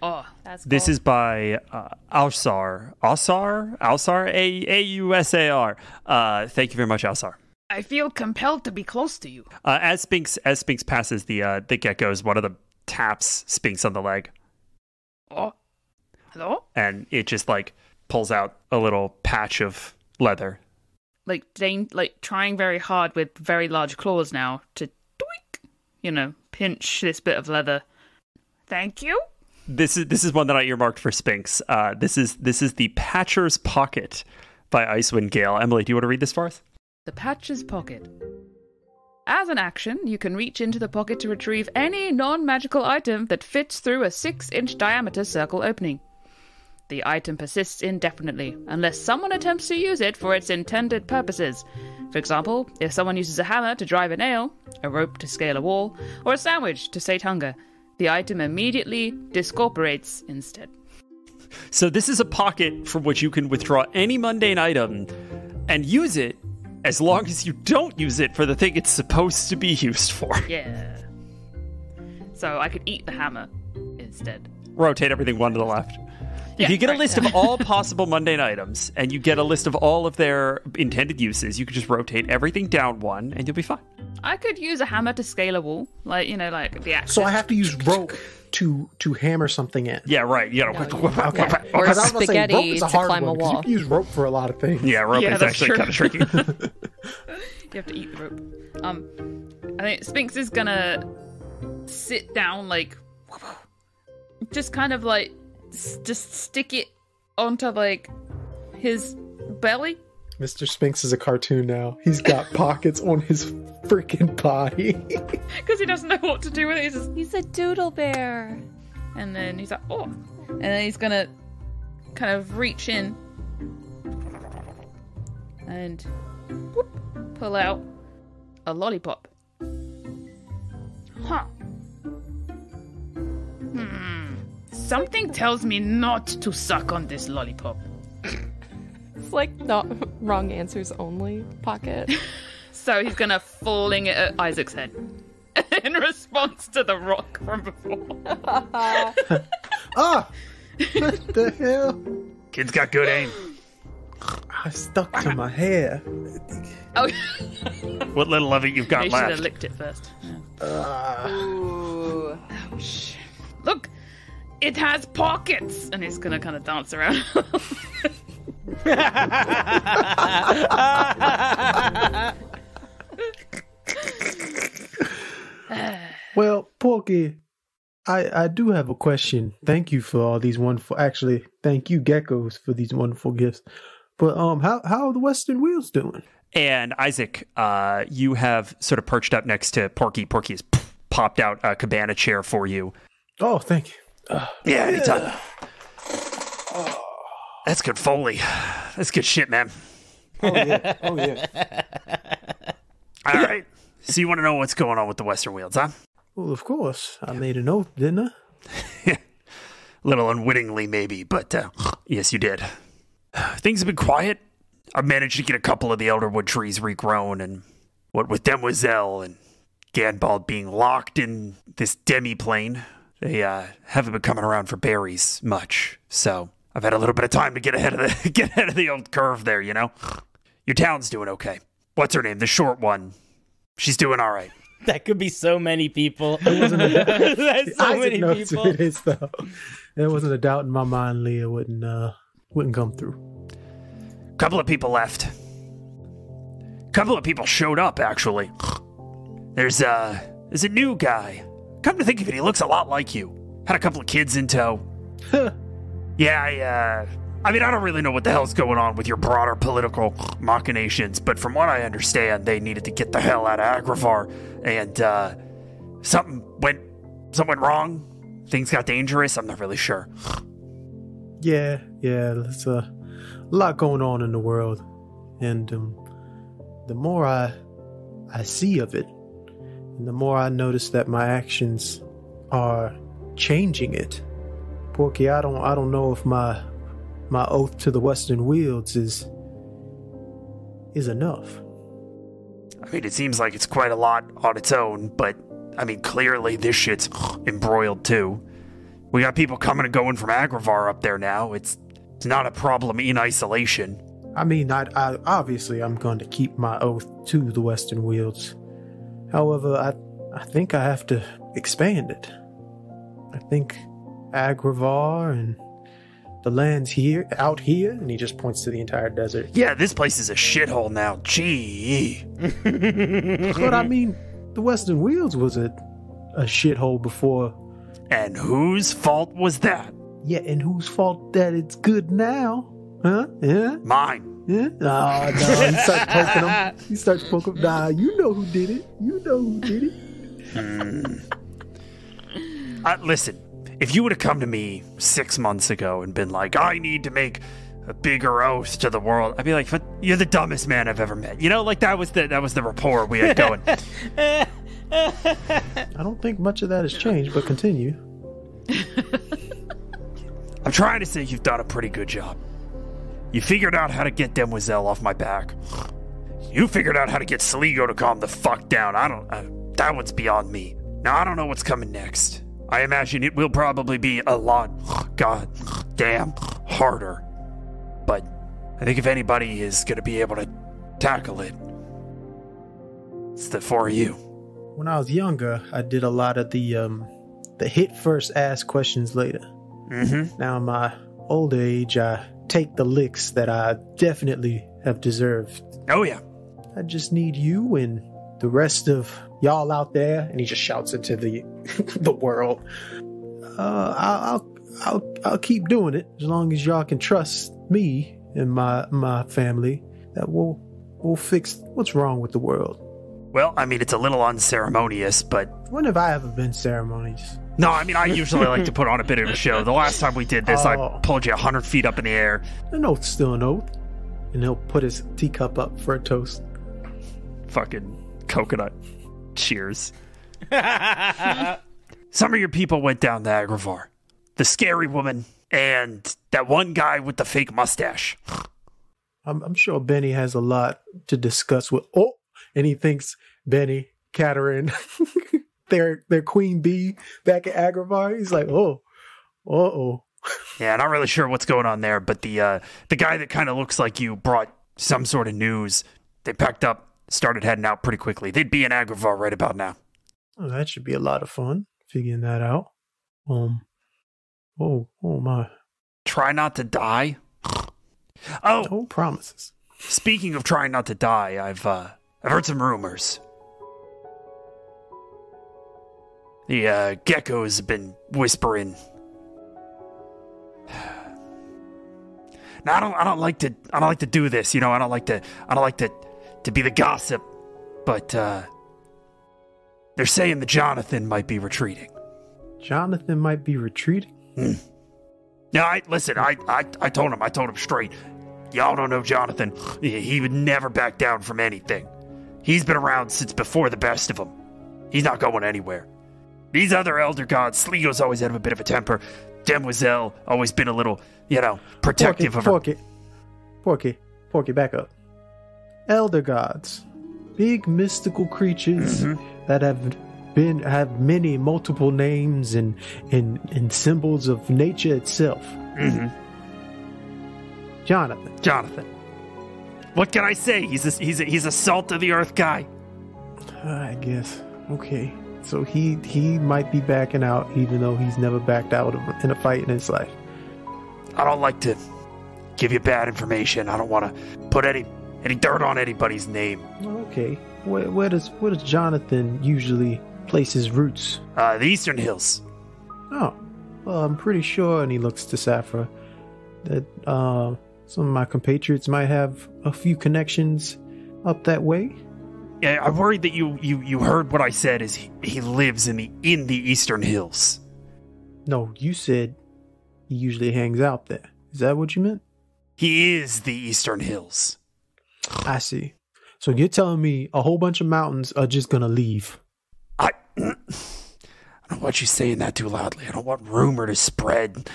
Oh, that's cool. This is by Ausar, A-U-S-A-R. Thank you very much, Ausar. I feel compelled to be close to you. As Sphinx passes the geckos, one of them taps Sphinx on the leg. Oh, hello? And it just like pulls out a little patch of leather. Like trying very hard with very large claws now to pinch this bit of leather. Thank you. This is one that I earmarked for Sphinx. This is the Patcher's Pocket by Icewind Gale. Emily, do you want to read this for us? The Patcher's Pocket. As an action, you can reach into the pocket to retrieve any non-magical item that fits through a 6-inch diameter circle opening. The item persists indefinitely, unless someone attempts to use it for its intended purposes. For example, if someone uses a hammer to drive a nail, a rope to scale a wall, or a sandwich to sate hunger, the item immediately discorporates instead. So this is a pocket from which you can withdraw any mundane item and use it as long as you don't use it for the thing it's supposed to be used for. Yeah. So I could eat the hammer instead. rotate everything one to the left. Yeah, if you get a right. list of all possible mundane items and you get a list of all of their intended uses, you could just rotate everything down one and you'll be fine. I could use a hammer to scale a wall, like the axe. So I have to use rope to hammer something in. Yeah, right. You gotta Or Because I was about to say, rope spaghetti is to a hard climb a one, 'cause wall. You can use rope for a lot of things. Yeah, rope Yeah, is that's actually true. kind of tricky. You have to eat the rope. I think Sphinx is gonna sit down, like, just kind of like, just stick it onto like his belly. Mr. Sphinx is a cartoon now. He's got pockets on his freaking body. Because he doesn't know what to do with it. He's just, He's a doodle bear. and then he's like, oh. And then he's gonna kind of reach in and whoop, pull out a lollipop. Huh. Something tells me not to suck on this lollipop. It's like not wrong answers only pocket. So he's gonna fling it at Isaac's head in response to the rock from before. Ah! What the hell? Kid's got good aim. I stuck to my hair. Oh, What little of it you've got you should have left? licked it first. Ooh. Ouch. Look, it has pockets, and he's gonna kind of dance around. Well, Porky, I do have a question. Thank you for all these wonderful. Actually, thank you, geckos, for these wonderful gifts. But how are the Western Wheels doing? And Isaac, you have sort of perched up next to Porky. Porky has popped out a cabana chair for you. Oh, thank you. Yeah, anytime. That's good Foley. That's good shit, man. Oh yeah. Oh yeah. All right. So you want to know what's going on with the Western Wheels, huh? Well, of course. I made an oath, didn't I? A little unwittingly, maybe, but yes, you did. Things have been quiet. I've managed to get a couple of the elderwood trees regrown, and what with Demoiselle and Ganbald being locked in this demi-plane, they haven't been coming around for berries much. So I've had a little bit of time to get ahead of the old curve there, you know. Your town's doing okay. What's her name? The short one. She's doing all right. That could be so many people. That's so Isaac many knows people. who it is, though. There wasn't a doubt in my mind Leah wouldn't come through. Couple of people left. Couple of people showed up, actually. There's a new guy. Come to think of it, he looks a lot like you. Had a couple of kids in tow. Yeah, I mean, I don't really know what the hell's going on with your broader political machinations, but from what I understand, they needed to get the hell out of Agravar, and something went wrong. Things got dangerous. I'm not really sure. Yeah, there's a lot going on in the world, and the more I see of it, and the more I notice that my actions are changing it. Porky, I don't know if my oath to the Western Wields is enough. I mean, it seems like it's quite a lot on its own, but I mean, clearly this shit's embroiled too. We got people coming and going from Agravar up there now. It's not a problem in isolation. I mean, I obviously I'm going to keep my oath to the Western Wields. However, I think I have to expand it. I think Agravar and the lands out here, and he just points to the entire desert. Yeah, this place is a shithole now. Gee. But I mean, the Western Wields was a shithole before. And whose fault was that? Yeah, and whose fault that it's good now? Huh? Yeah? Mine. Yeah? Oh, no, he starts poking him. He starts poking him. Nah, you know who did it. You know who did it. Listen, if you would have come to me 6 months ago and been like, I need to make a bigger oath to the world, I'd be like, but you're the dumbest man I've ever met. You know, like that was the rapport we had going. I don't think much of that has changed, but continue. I'm trying to say you've done a pretty good job. You figured out how to get Demoiselle off my back. You figured out how to get Sligo to calm the fuck down. That one's beyond me. Now, I don't know what's coming next. I imagine it will probably be a lot, goddamn harder. But I think if anybody is going to be able to tackle it, it's the four of you. When I was younger, I did a lot of the hit first, ask questions later. Mm-hmm. Now in my older age, I take the licks that I definitely have deserved. Oh, yeah. I just need you and the rest of y'all out there, and he just shouts into the the world. I'll keep doing it as long as y'all can trust me and my family that we'll fix what's wrong with the world. Well, I mean, it's a little unceremonious, but... When have I ever been ceremonious? No, I mean, I usually like to put on a bit of a show. The last time we did this, I pulled you 100 feet up in the air. An oath's still an oath. And he'll put his teacup up for a toast. Fucking coconut. Cheers. Some of your people went down to Agravar. The scary woman and that one guy with the fake mustache. I'm sure Benny has a lot to discuss with... Oh! And he thinks Benny, Katerin, their queen bee back at Agravar. He's like, uh-oh. Yeah, not really sure what's going on there, but the guy that kind of looks like you brought some sort of news. They packed up, started heading out pretty quickly. They'd be in Agravar right about now. Oh, that should be a lot of fun, figuring that out. Oh my. Try not to die? Oh! No promises. Speaking of trying not to die, I've heard some rumors. The geckos have been whispering. Now I don't like to do this, you know. I don't like to be the gossip, but they're saying that Jonathan might be retreating. Jonathan might be retreating? Now, I told him straight. Y'all don't know Jonathan. He would never back down from anything. He's been around since before the best of them. He's not going anywhere. These other elder gods, Sligo's always had a bit of a temper. Demoiselle always been a little, protective of her. Porki, back up. Elder gods, big mystical creatures that have many multiple names and symbols of nature itself. Mm-hmm. Jonathan. What can I say? He's a salt of the earth guy. I guess. Okay. So he might be backing out, even though he's never backed out in a fight in his life. I don't like to give you bad information. I don't want to put any dirt on anybody's name. Okay. Where does Jonathan usually place his roots? The Eastern Hills. Oh. Well, I'm pretty sure, and he looks to Saphra, that some of my compatriots might have a few connections up that way. Yeah, I'm worried that you heard what I said is he lives in the Eastern Hills. No, you said he usually hangs out there. Is that what you meant? He is the Eastern Hills. I see. So you're telling me a whole bunch of mountains are just gonna leave? I don't want you saying that too loudly. I don't want rumor to spread.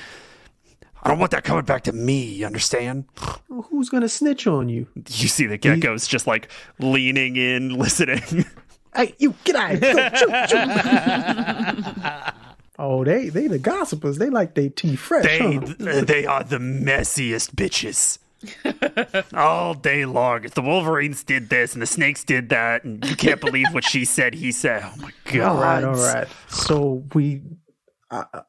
I don't want that coming back to me, you understand? Well, who's gonna snitch on you? You see the geckos just like leaning in, listening. Hey, you get out of here. Shoot. Oh, they the gossipers. They like their tea fresh. They are the messiest bitches. All day long. If the Wolverines did this and the Snakes did that, and you can't believe what she said, he said. Oh my God. All right. So we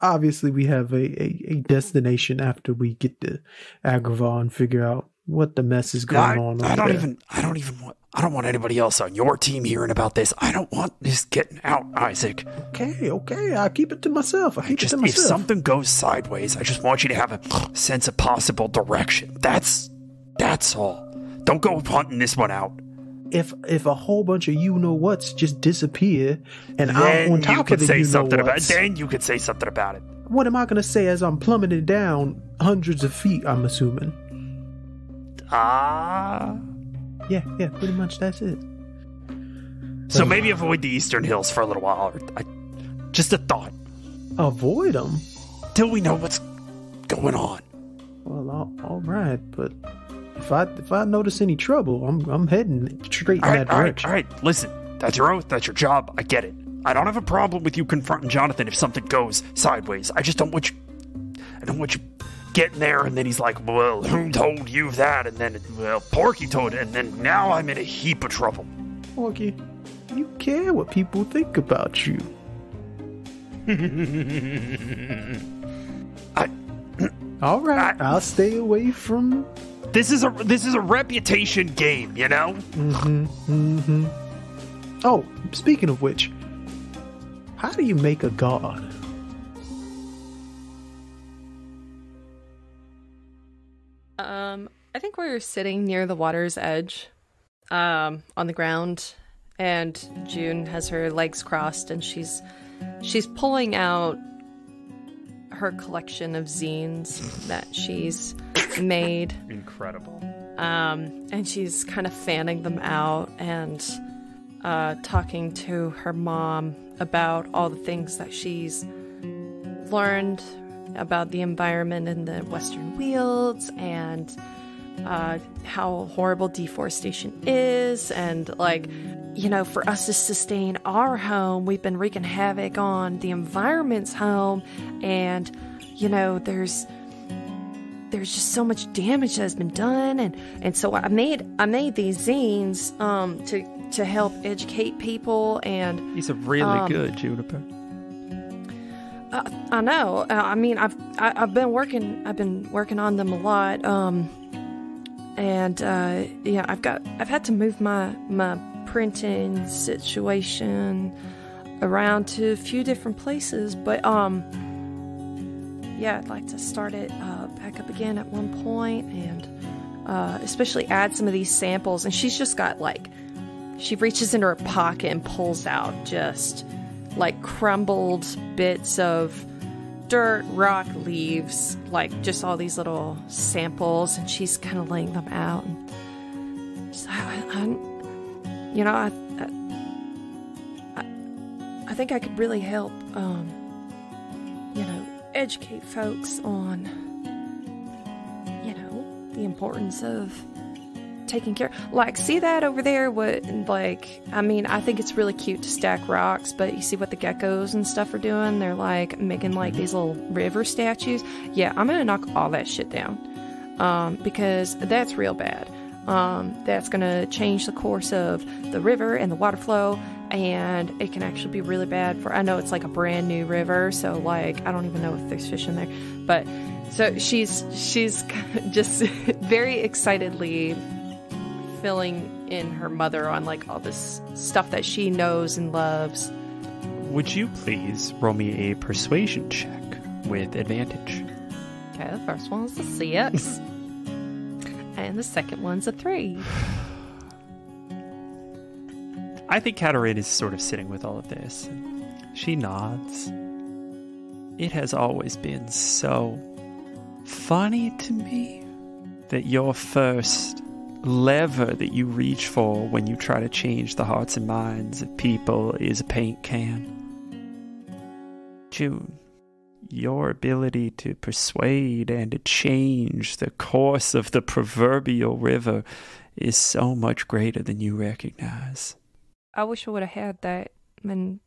obviously we have a destination after we get to Agravar and figure out what the mess is going on. I don't want anybody else on your team hearing about this. I don't want this getting out, Isaac. Okay. I'll keep it to myself. If something goes sideways, I just want you to have a sense of possible direction. That's all. Don't go hunting this one out. If a whole bunch of you-know-whats just disappear, and then I'm on top of the you-know-whats, then you could say something about it. What am I going to say as I'm plummeting down hundreds of feet, I'm assuming? Yeah, pretty much that's it. So maybe avoid the Eastern Hills for a little while. Just a thought. Avoid them? Till we know what's going on. Well, all right, but if I notice any trouble, I'm heading straight in that direction. All right, listen. That's your oath. That's your job. I get it. I don't have a problem with you confronting Jonathan if something goes sideways. I just don't want you getting there and then he's like, well, who told you that? And then, well, Porky told it, and then now I'm in a heap of trouble. Porky, you care what people think about you. All right, I'll stay away from... This is a reputation game, you know? Oh, speaking of which, how do you make a god? I think we're sitting near the water's edge, on the ground, and June has her legs crossed, and she's pulling out her collection of zines that she's made. Incredible. And she's kind of fanning them out and talking to her mom about all the things that she's learned about the environment in the Western Wields and how horrible deforestation is, and like, you know, for us to sustain our home, we've been wreaking havoc on the environment's home, and you know, there's just so much damage that has been done, and so I made these zines to help educate people. And these are really good, Juniper. I know. I mean, I've been working on them a lot. Yeah, I've had to move my printing situation around to a few different places, but yeah, I'd like to start it back up again at one point, and especially add some of these samples. And she's just got, like, she reaches into her pocket and pulls out just like crumbled bits of dirt, rock, leaves, like just all these little samples, and she's kind of laying them out. And just, you know, I think I could really help, you know, educate folks on, you know, the importance of taking care. Like, see that over there? What, like, I mean, I think it's really cute to stack rocks, but you see what the geckos and stuff are doing? They're like making like these little river statues. Yeah, I'm gonna knock all that shit down, because that's real bad. That's gonna change the course of the river and the water flow, and it can actually be really bad for, I know it's like a brand new river, so like I don't even know if there's fish in there, but so she's just very excitedly filling in her mother on like all this stuff that she knows and loves. Would you please roll me a persuasion check with advantage? Okay, the first one's a 6. And the second one's a 3. I think Katarina is sort of sitting with all of this. She nods. It has always been so funny to me that your first lever that you reach for when you try to change the hearts and minds of people is a paint can. June, your ability to persuade and to change the course of the proverbial river is so much greater than you recognize. I wish I would have had that when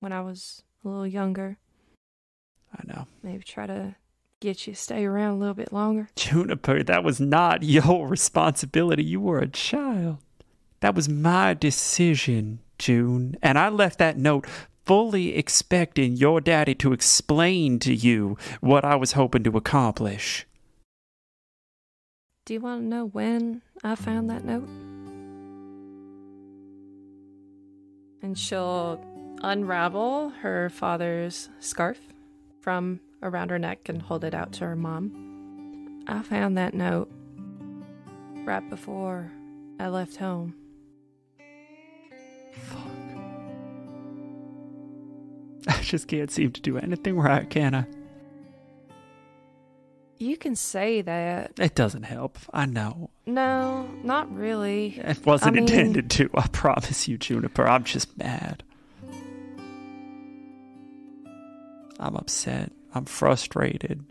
I was a little younger. I know. Maybe try to get you to stay around a little bit longer. Juniper, that was not your responsibility. You were a child. That was my decision, June. And I left that note fully expecting your daddy to explain to you what I was hoping to accomplish. Do you want to know when I found that note? And she'll unravel her father's scarf from around her neck and hold it out to her mom. I found that note right before I left home. Fuck. I just can't seem to do anything right, can I? You can say that. It doesn't help. I know. No, not really. It wasn't intended to. I promise you, Juniper. I'm just mad. I'm upset. I'm frustrated.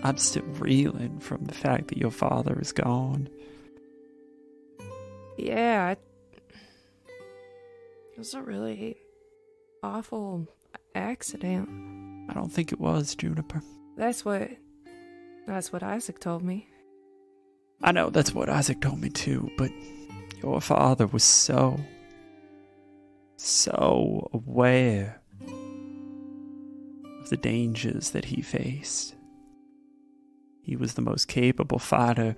I'm still reeling from the fact that your father is gone. Yeah, It was a really awful accident. I don't think it was, Juniper. That's what Isaac told me. I know that's what Isaac told me too, but your father was so aware of the dangers that he faced. He was the most capable fighter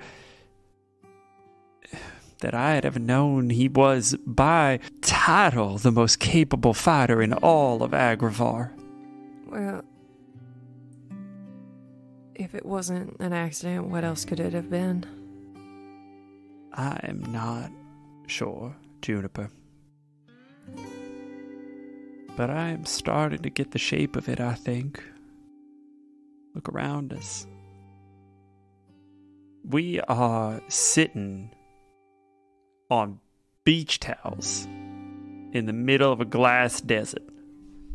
that I had ever known. He was, by title, the most capable fighter in all of Agravar. Well, if it wasn't an accident, what else could it have been? I am not sure, Juniper. But I am starting to get the shape of it, I think. Look around us. We are sitting on beach towels in the middle of a glass desert.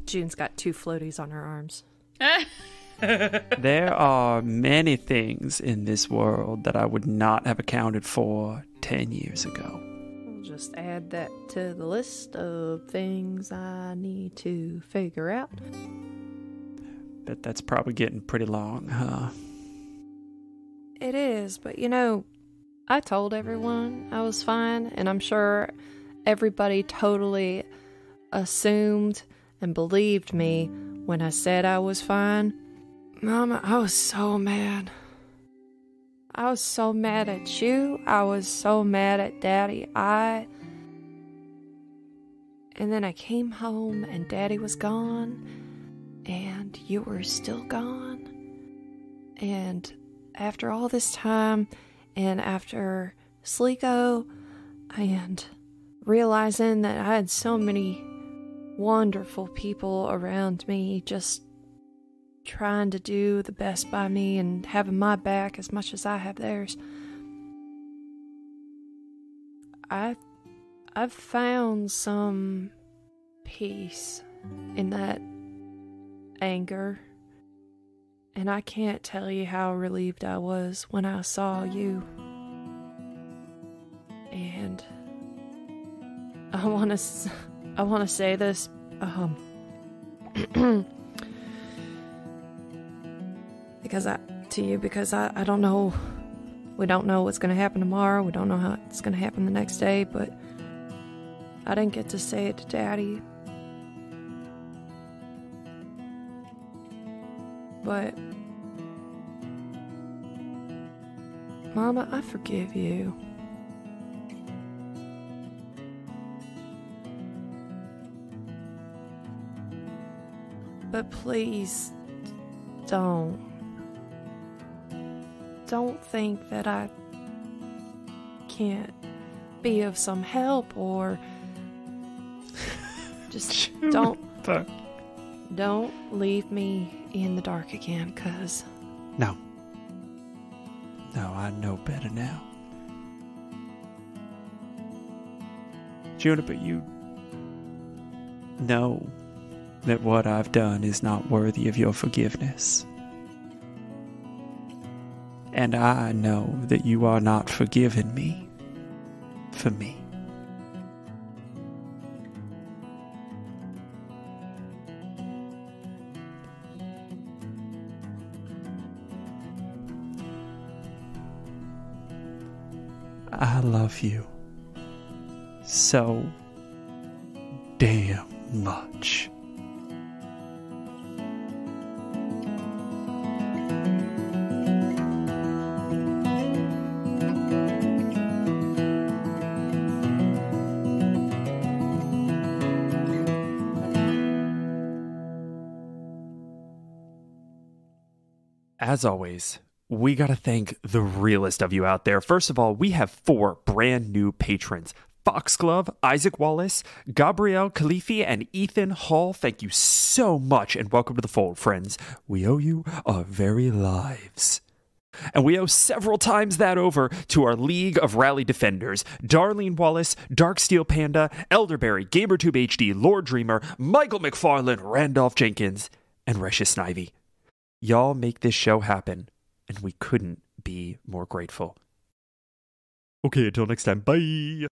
June's got 2 floaties on her arms. There are many things in this world that I would not have accounted for 10 years ago. I'll just add that to the list of things I need to figure out. Bet that's probably getting pretty long, huh? It is, but I told everyone I was fine, and I'm sure everybody totally assumed and believed me when I said I was fine. Mama, I was so mad. I was so mad at you. I was so mad at Daddy. And then I came home and Daddy was gone, and you were still gone. And after all this time, and after Sliko, and realizing that I had so many wonderful people around me just trying to do the best by me and having my back as much as I have theirs, I've found some peace in that anger. And I can't tell you how relieved I was when I saw you. And I want to say this because I don't know. We don't know what's going to happen tomorrow. We don't know how it's going to happen the next day, but I didn't get to say it to Daddy. But Mama, I forgive you. But please don't think that I can't be of some help, or just don't leave me in the dark again, cuz No, I know better now. Juniper, you know that what I've done is not worthy of your forgiveness. And I know that you are not forgiving me for me. I love you so damn much. As always, we got to thank the realest of you out there. First of all, we have 4 brand new patrons. Foxglove, Isaac Wallace, Gabrielle Khalifi, and Ethan Hall. Thank you so much, and welcome to the fold, friends. We owe you our very lives. And we owe several times that over to our League of Rally Defenders: Darlene Wallace, Darksteel Panda, Elderberry, GamerTube HD, Lord Dreamer, Michael McFarlane, Randolph Jenkins, and Recious Snivy. Y'all make this show happen, and we couldn't be more grateful. Okay, until next time, bye!